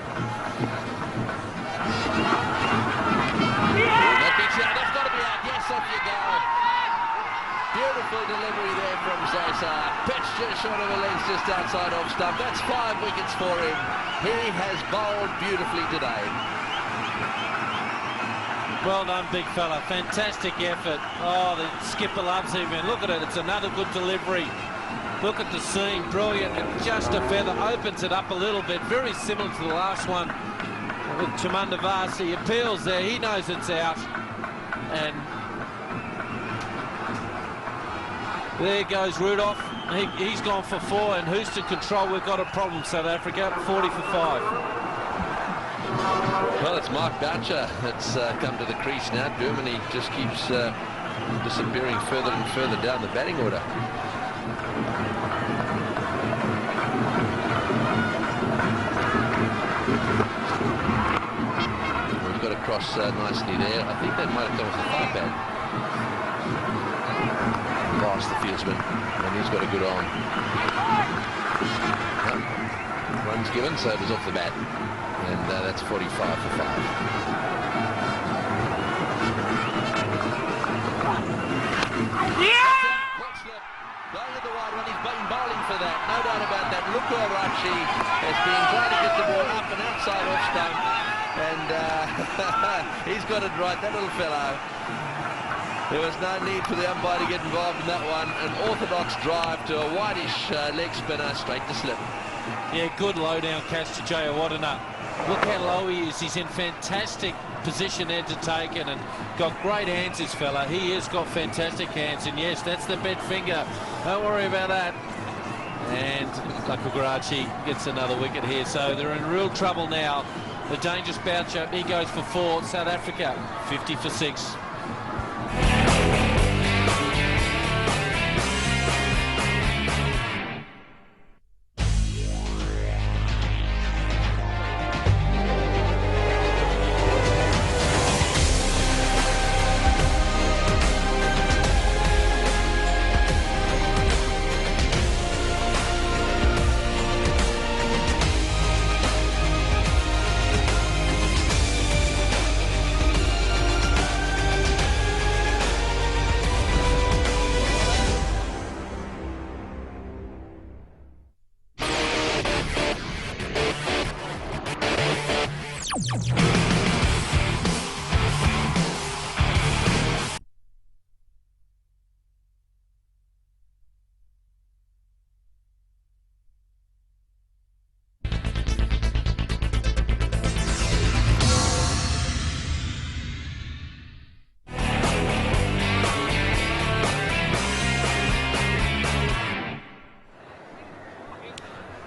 That's got to be out. Yes, off you go. Beautiful delivery there from Zoysa. Pitch just short of a length, just outside off stump. That's 5 wickets for him. He has bowled beautifully today. Well done, big fella. Fantastic effort. Oh, the skipper loves him. And look at it. It's another good delivery. Look at the seam. Brilliant. And just a feather opens it up a little bit. Very similar to the last one with Chaminda Vaas. He appeals there. He knows it's out. And there goes Rudolph. He's gone for 4, and who's to control? We've got a problem, South Africa. 40 for 5. Well, it's Mark Boucher that's come to the crease now. Germany just keeps disappearing further and further down the batting order. We've got across nicely there. I think that might have come off the far pad. Past the fieldsman, and he's got a good arm. Runs given, so it was off the bat. And that's 45 for 5. Yeah! Going to the wide one, he's been bowling for that, no doubt about that. Karachi has been trying to get the ball up and outside off stump, and he's got it right, that little fellow. There was no need for the umpire to get involved in that one. An orthodox drive to a whitish leg spinner straight to slip. Yeah, good low down catch to Jay Awadana. Look how low he is. He's in fantastic position there to take it, and got great hands, this fella. He has got fantastic hands, and yes, that's the bed finger. Don't worry about that. And Karachi gets another wicket here, so they're in real trouble now. The dangerous bouncer, he goes for 4. South Africa 50 for 6.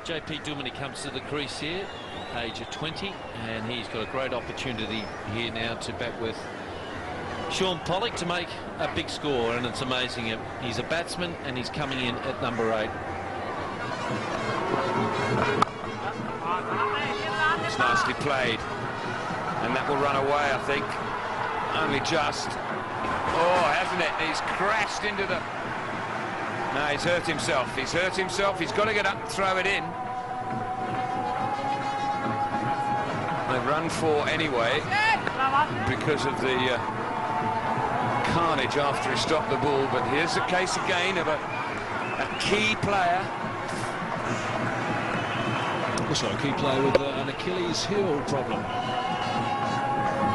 JP Duminy comes to the crease here, age of 20, and he's got a great opportunity here now to bat with Shaun Pollock to make a big score, and it's amazing. He's a batsman and he's coming in at number 8. nicely played. And that will run away, I think. Only just. Oh, hasn't it? He's crashed into the... No, he's hurt himself. He's hurt himself. He's got to get up and throw it in. They run for anyway because of the carnage after he stopped the ball. But here's the case again of a key player. Also a key player with an Achilles heel problem.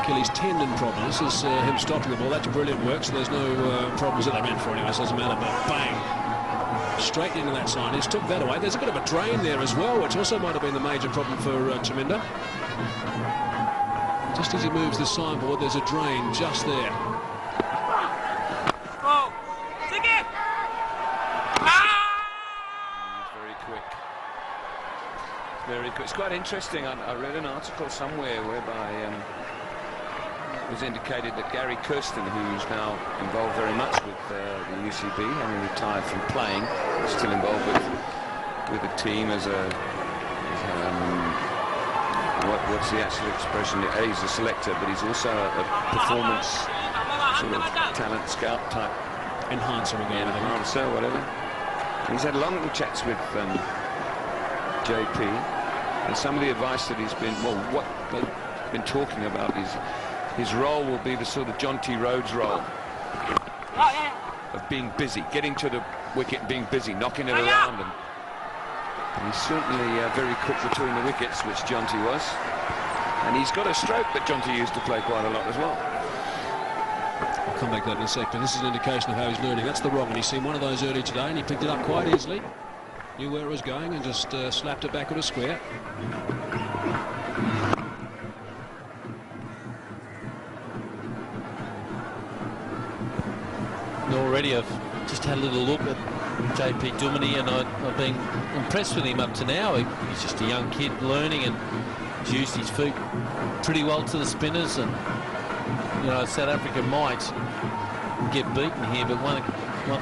Achilles tendon problem. This is him stopping the ball. That's brilliant work, so there's no problems that I meant for anyway, so it doesn't matter. But bang! Straight into that sign. He's took that away. There's a bit of a drain there as well, which also might have been the major problem for Chaminda. Just as he moves the signboard, there's a drain just there. Oh, take it! He's very quick. Very quick. It's quite interesting. I read an article somewhere whereby it was indicated that Gary Kirsten, who's now involved very much with the UCB, having retired from playing, is still involved with the team as a what's the actual expression? He's a selector, but he's also a performance sort of talent scout type Enhancer again. Enhancer, whatever. And he's had long little chats with JP, and some of the advice that he's been, well, what they've been talking about is his role will be the sort of John T. Rhodes role of being busy, getting to the wicket and being busy, knocking it around. And he's certainly very quick between the wickets, which John T. was. And he's got a stroke that John T. used to play quite a lot as well. I'll come back to that in a sec, but this is an indication of how he's learning. That's the wrong, and he's seen one of those early today, and he picked it up quite easily. Knew where it was going and just slapped it back at a square. Already I've just had a little look at JP Duminy, and I've been impressed with him up to now. He's just a young kid learning, and he's used his feet pretty well to the spinners. And you know, South Africa might get beaten here, but one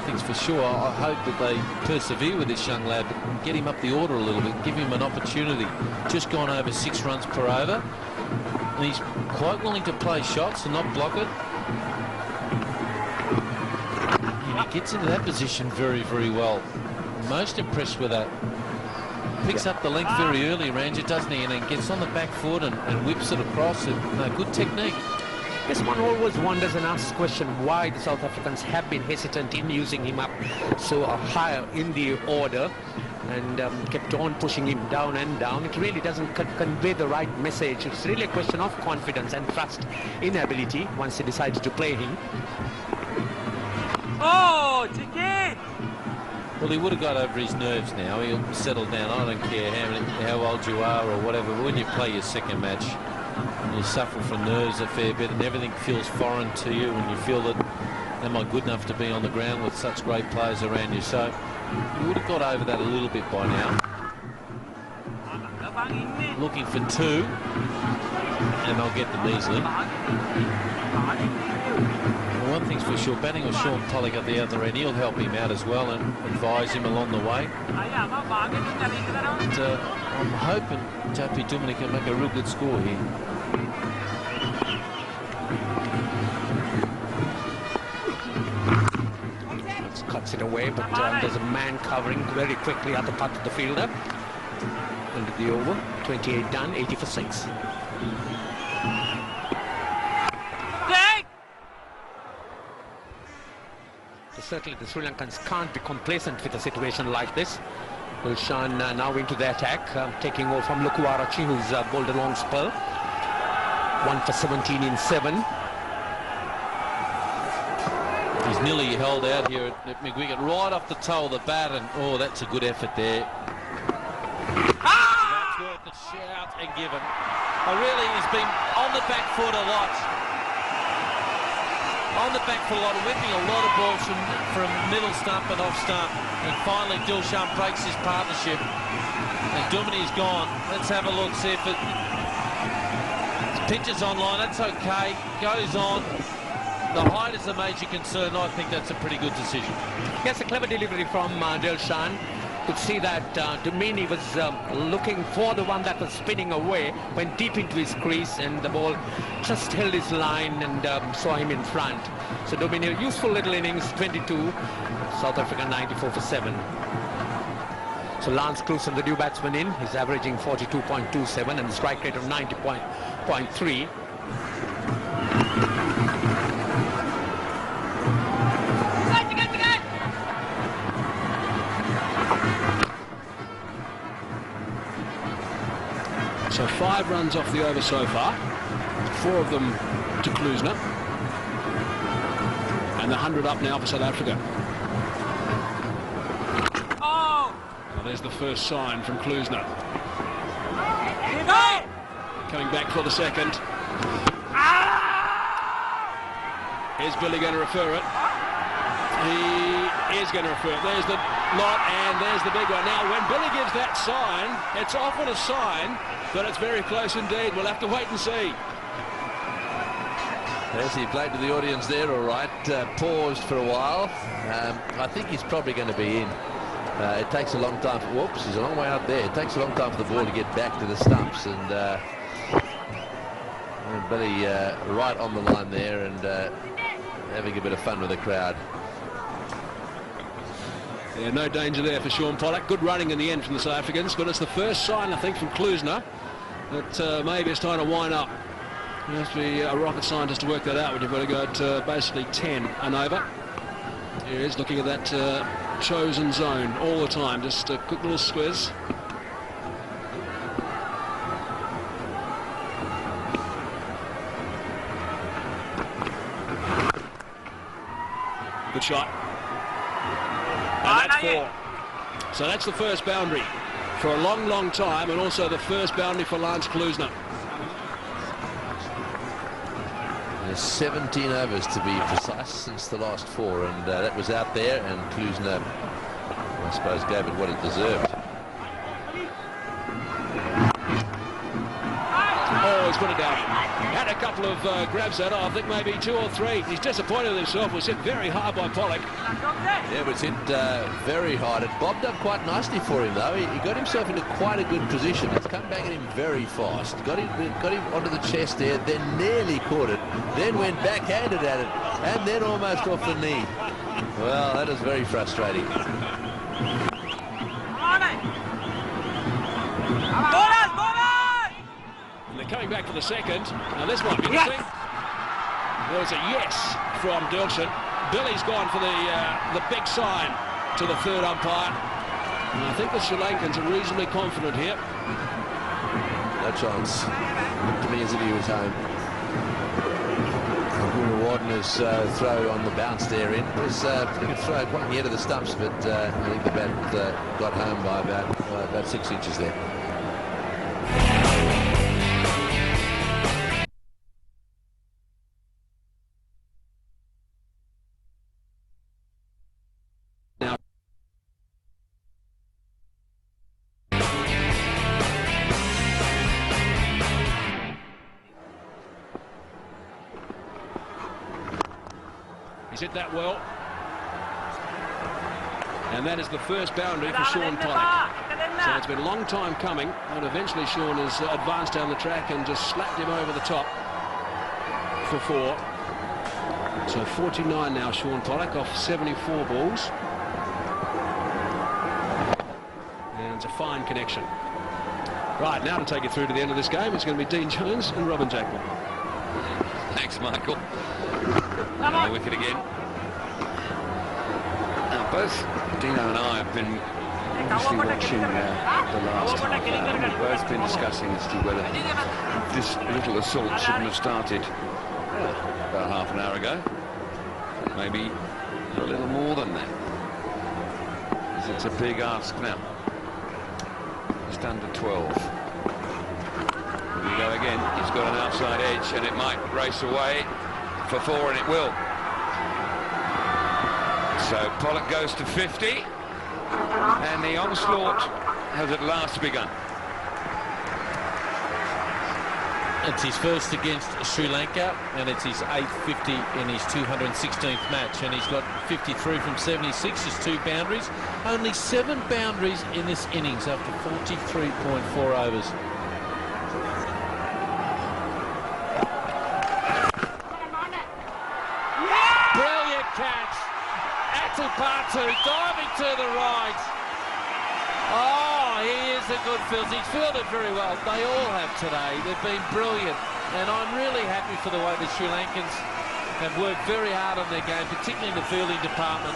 thing's for sure, I hope that they persevere with this young lad, but get him up the order a little bit, give him an opportunity. Just gone over 6 runs per over, and he's quite willing to play shots and not block it. He gets into that position very, very well. Most impressed with that. Picks up the length very early, Ranger, doesn't he? And then gets on the back foot and whips it across. And good technique. Yes, one always wonders and asks the question why the South Africans have been hesitant in using him up so higher in the order, and kept on pushing him down and down. It really doesn't convey the right message. It's really a question of confidence and trust in ability once he decides to play him. Oh, ticket! Well, he would have got over his nerves now. He'll settle down. I don't care how old you are or whatever. But when you play your second match, you suffer from nerves a fair bit, and everything feels foreign to you, and you feel that, am I good enough to be on the ground with such great players around you? So you would have got over that a little bit by now. Looking for 2, and they'll get them easily. One thing's for sure, batting with Shaun Pollock at the other end, he'll help him out as well and advise him along the way. And, I'm hoping JP Duminy can make a real good score here. Cuts it away, but there's a man covering very quickly at the part of the fielder. Into the over, 28 done, 80 for 6. Certainly the Sri Lankans can't be complacent with a situation like this. Shaun now into the attack, taking over from Lukuarachi, who's bowled a long spell. 1 for 17 in 7. He's nearly held out here at McWicket, right off the toe of the bat, and oh, that's a good effort there. That's worth a shout and given. Really, he's been on the back foot a lot. On the back foot a lot, whipping a lot of balls from middle stump and off stump. And finally, Dilshan breaks his partnership. And Duminy's gone. Let's have a look, see if it... Pitches online, that's okay. Goes on. The height is a major concern. I think that's a pretty good decision. Yes, a clever delivery from Dilshan. could see that Domini was looking for the one that was spinning away, went deep into his crease, and the ball just held his line and saw him in front. So Domini, a useful little innings, 22, South Africa 94 for 7. So Lance Klusen, the new batsman in, he's averaging 42.27 and the strike rate of 90.3. So 5 runs off the over so far, 4 of them to Klusener, and the 100 up now for South Africa. Well, there's the first sign from Klusener. Coming back for the second. Is Billy going to refer it? He is going to refer it. There's the lot, and there's the big one. Now, when Billy gives that sign, it's often a sign that it's very close indeed. We'll have to wait and see. Yes, he played to the audience there, all right. Paused for a while. I think he's probably going to be in. It takes a long time. Whoops, he's a long way up there. It takes a long time for the ball to get back to the stumps, and Billy right on the line there and having a bit of fun with the crowd. Yeah, no danger there for Shaun Pollock. Good running in the end from the South Africans, but it's the first sign, I think, from Klusener that maybe it's time to wind up. You have to be a rocket scientist to work that out when you've got to go at basically 10 and over. Here he is looking at that chosen zone all the time. Just a quick little squiz. Good shot. And that's 4. So that's the first boundary for a long, long time, and also the first boundary for Lance Klusener. There's 17 overs to be precise since the last 4, and that was out there, and Klusener, I suppose, gave it what it deserved. Oh, he's put it down. Had a couple of grabs at it, I think maybe 2 or 3. He's disappointed with himself. Was hit very hard by Pollock. Yeah, it was hit very hard. It bobbed up quite nicely for him, though. He got himself into quite a good position. It's come back at him very fast. Got him onto the chest there, then nearly caught it, then went backhanded at it, and then almost off the knee. Well, that is very frustrating. And they're coming back for the second. Now this might be interesting. There's a yes from Dilshan. Billy's gone for the big sign to the third umpire. And I think the Sri Lankans are reasonably confident here. No chance. Looked to me as if he was home. Wardener's throw on the bounce there in was a good throw, quite near to the stumps, but I think the bat got home by about 6 inches there. He's hit that well. And that is the first boundary for Shaun Pollock. So it's been a long time coming, and eventually Shaun has advanced down the track and just slapped him over the top for 4. So 49 now, Shaun Pollock, off 74 balls. And it's a fine connection. Right, now to take it through to the end of this game, it's going to be Dean Jones and Robin Jackman. Thanks, Michael. And the wicket again. Now, both Dino and I have been obviously watching the last half hour. We've both been discussing as to whether this little assault shouldn't have started about half an hour ago. Maybe a little more than that. Because it's a big ask now. Just under 12. Here we go again. He's got an outside edge, and it might race away for 4, and it will. So Pollock goes to 50, and the onslaught has at last begun. It's his first against Sri Lanka, and it's his 850 in his 216th match, and he's got 53 from 76, just 2 boundaries. Only 7 boundaries in this innings after 43.4 overs. Brilliant catch. Atupatu diving to the right. Oh, he is a good fielder. He's fielded very well. They all have today. They've been brilliant. And I'm really happy for the way the Sri Lankans have worked very hard on their game, particularly in the fielding department.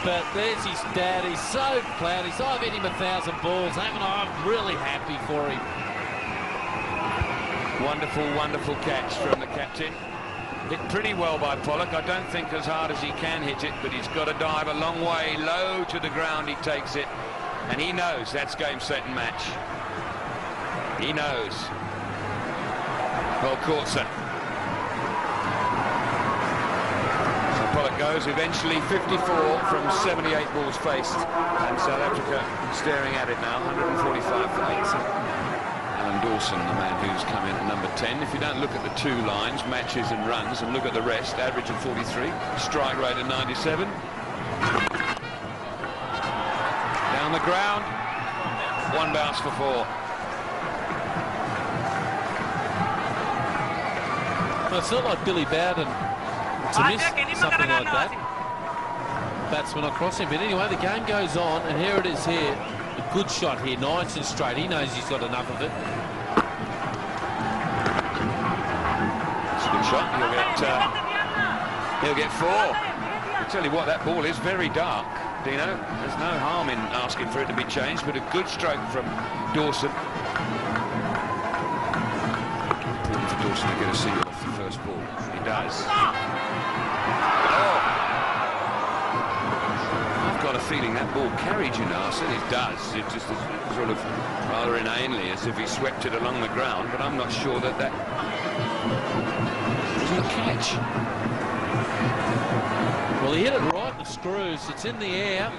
But there's his dad. He's so proud. He's, I've hit him 1,000 balls, haven't I? I'm really happy for him. Wonderful, wonderful catch from the captain. Hit pretty well by Pollock. I don't think as hard as he can hit it, but he's got to dive a long way low to the ground. He takes it. And he knows that's game, set and match. He knows. Well caught, sir. So Pollock goes, eventually 54 from 78 balls faced. And South Africa staring at it now, 145 for 8. Alan Dawson, the man who's come in at number 10. If you don't look at the 2 lines, matches and runs, and look at the rest, average of 43, strike rate of 97. On the ground, 1 bounce for 4. Well, it's not like Billy Bowden to miss something like that. Batsman not crossing, but anyway, the game goes on, and here it is here. A good shot here, nice and straight. He knows he's got enough of it. It's a good shot. He'll get 4. I'll tell you what, that ball is very dark. Dino, there's no harm in asking for it to be changed, but a good stroke from Dawson. Important for Dawson to get a single off the first ball. He does. Oh! I've got a feeling that ball carried, you know. I said it does. It just is sort of rather inanely, as if he swept it along the ground, but I'm not sure that that wasn't a catch. Well, he hit it right in the screws. It's in the air.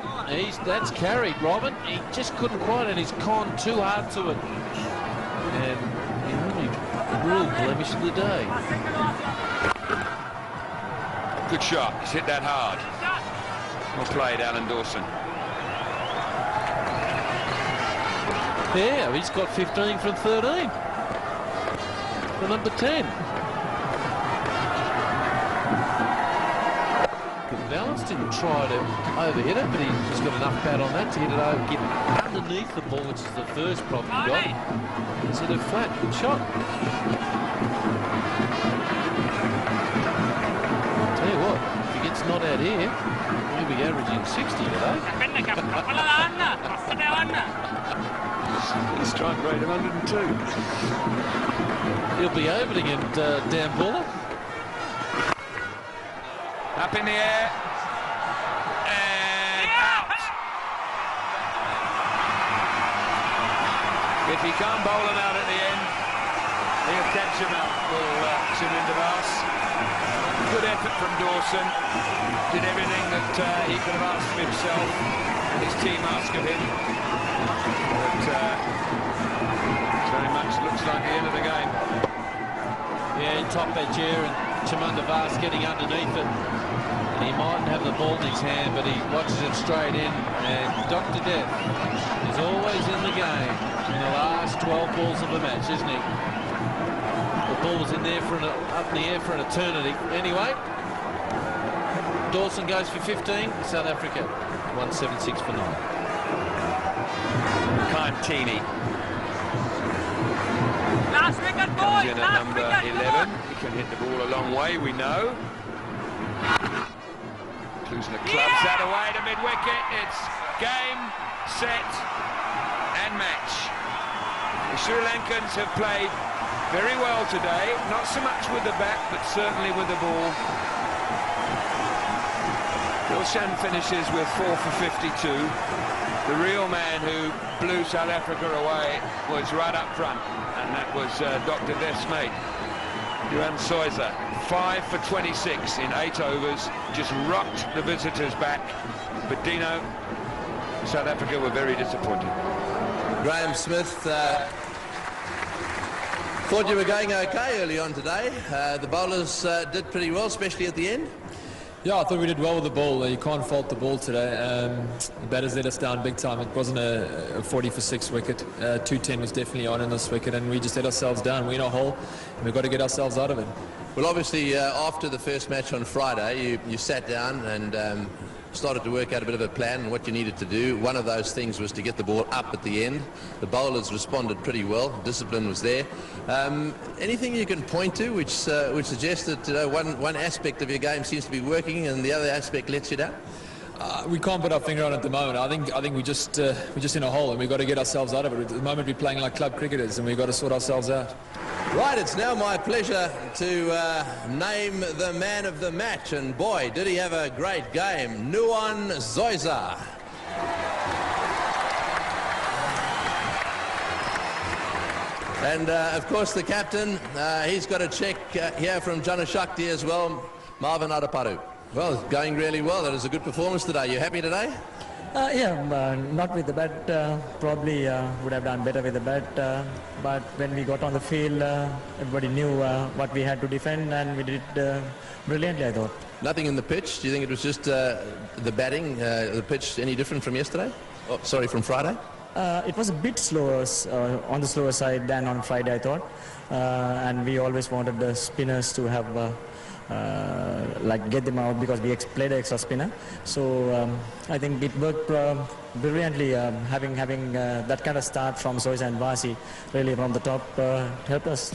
That's carried, Robin. He just couldn't quite, and he's gone too hard to it. And the only real blemish of the day. Good shot. He's hit that hard. Well played, Alan Dawson. Yeah, he's got 15 from 13. For number 10. Balance, didn't try to overhit it, but he's got enough bat on that to hit it over, get underneath the ball, which is the first problem he got. It's hit it flat, good shot. Tell you what, if he gets not out here, he'll be averaging 60 today. His strike rate of 102. He'll be opening and down baller. Up in the air. And out. If he can't bowl him out at the end, he'll catch him out for Surinder Vas. Good effort from Dawson. Did everything that he could have asked of himself and his team asked of him. But very much looks like the end of the game. Yeah, top edge here, and Surinder Vas getting underneath it. He mightn't have the ball in his hand, but he watches it straight in, and Dr. Death is always in the game in the last 12 balls of a match, isn't he? The ball's in there for up in the air for an eternity. Anyway, Dawson goes for 15, South Africa 176 for 9. Kantini last wicket, comes in at number 11. He can hit the ball a long way, we know. Klusner clubs that away to mid-wicket. It's game, set and match. The Sri Lankans have played very well today, not so much with the bat, but certainly with the ball. Dilshan finishes with 4 for 52. The real man who blew South Africa away was right up front, and that was Dr. Death's mate, Nuwan Zoysa. 5 for 26 in 8 overs, just rocked the visitors back. But Dino, South Africa were very disappointed. Graham Smith Thought you were going okay early on today. The bowlers did pretty well, especially at the end. Yeah, I thought we did well with the ball. You can't fault the ball today. The batters let us down big time. It wasn't a 40 for 6 wicket. 210 was definitely on in this wicket, and we just let ourselves down. We're in a hole, and we've got to get ourselves out of it. Well, obviously, after the first match on Friday, you sat down and started to work out a bit of a plan and what you needed to do. One of those things was to get the ball up at the end. The bowlers responded pretty well. Discipline was there. Anything you can point to which suggests that one aspect of your game seems to be working and the other aspect lets you down? We can't put our finger on it at the moment. I think we're just in a hole, and we've got to get ourselves out of it. At the moment, we're playing like club cricketers, and we've got to sort ourselves out. Right, it's now my pleasure to name the man of the match, and boy, did he have a great game. Nuwan Zoysa. And of course the captain, he's got a check here from Janashakti as well, Marvin Adaparu. Well, going really well. That was a good performance today. You happy today? Yeah, not with the bat. Probably would have done better with the bat. But when we got on the field, everybody knew what we had to defend, and we did brilliantly, I thought. Nothing in the pitch? Do you think it was just the batting, the pitch, any different from yesterday? Oh, sorry, from Friday? It was a bit slower, on the slower side than on Friday, I thought. And we always wanted the spinners to have get them out, because we played an extra spinner. So I think it worked brilliantly. Having that kind of start from Zoysa and Vasi really from the top helped us.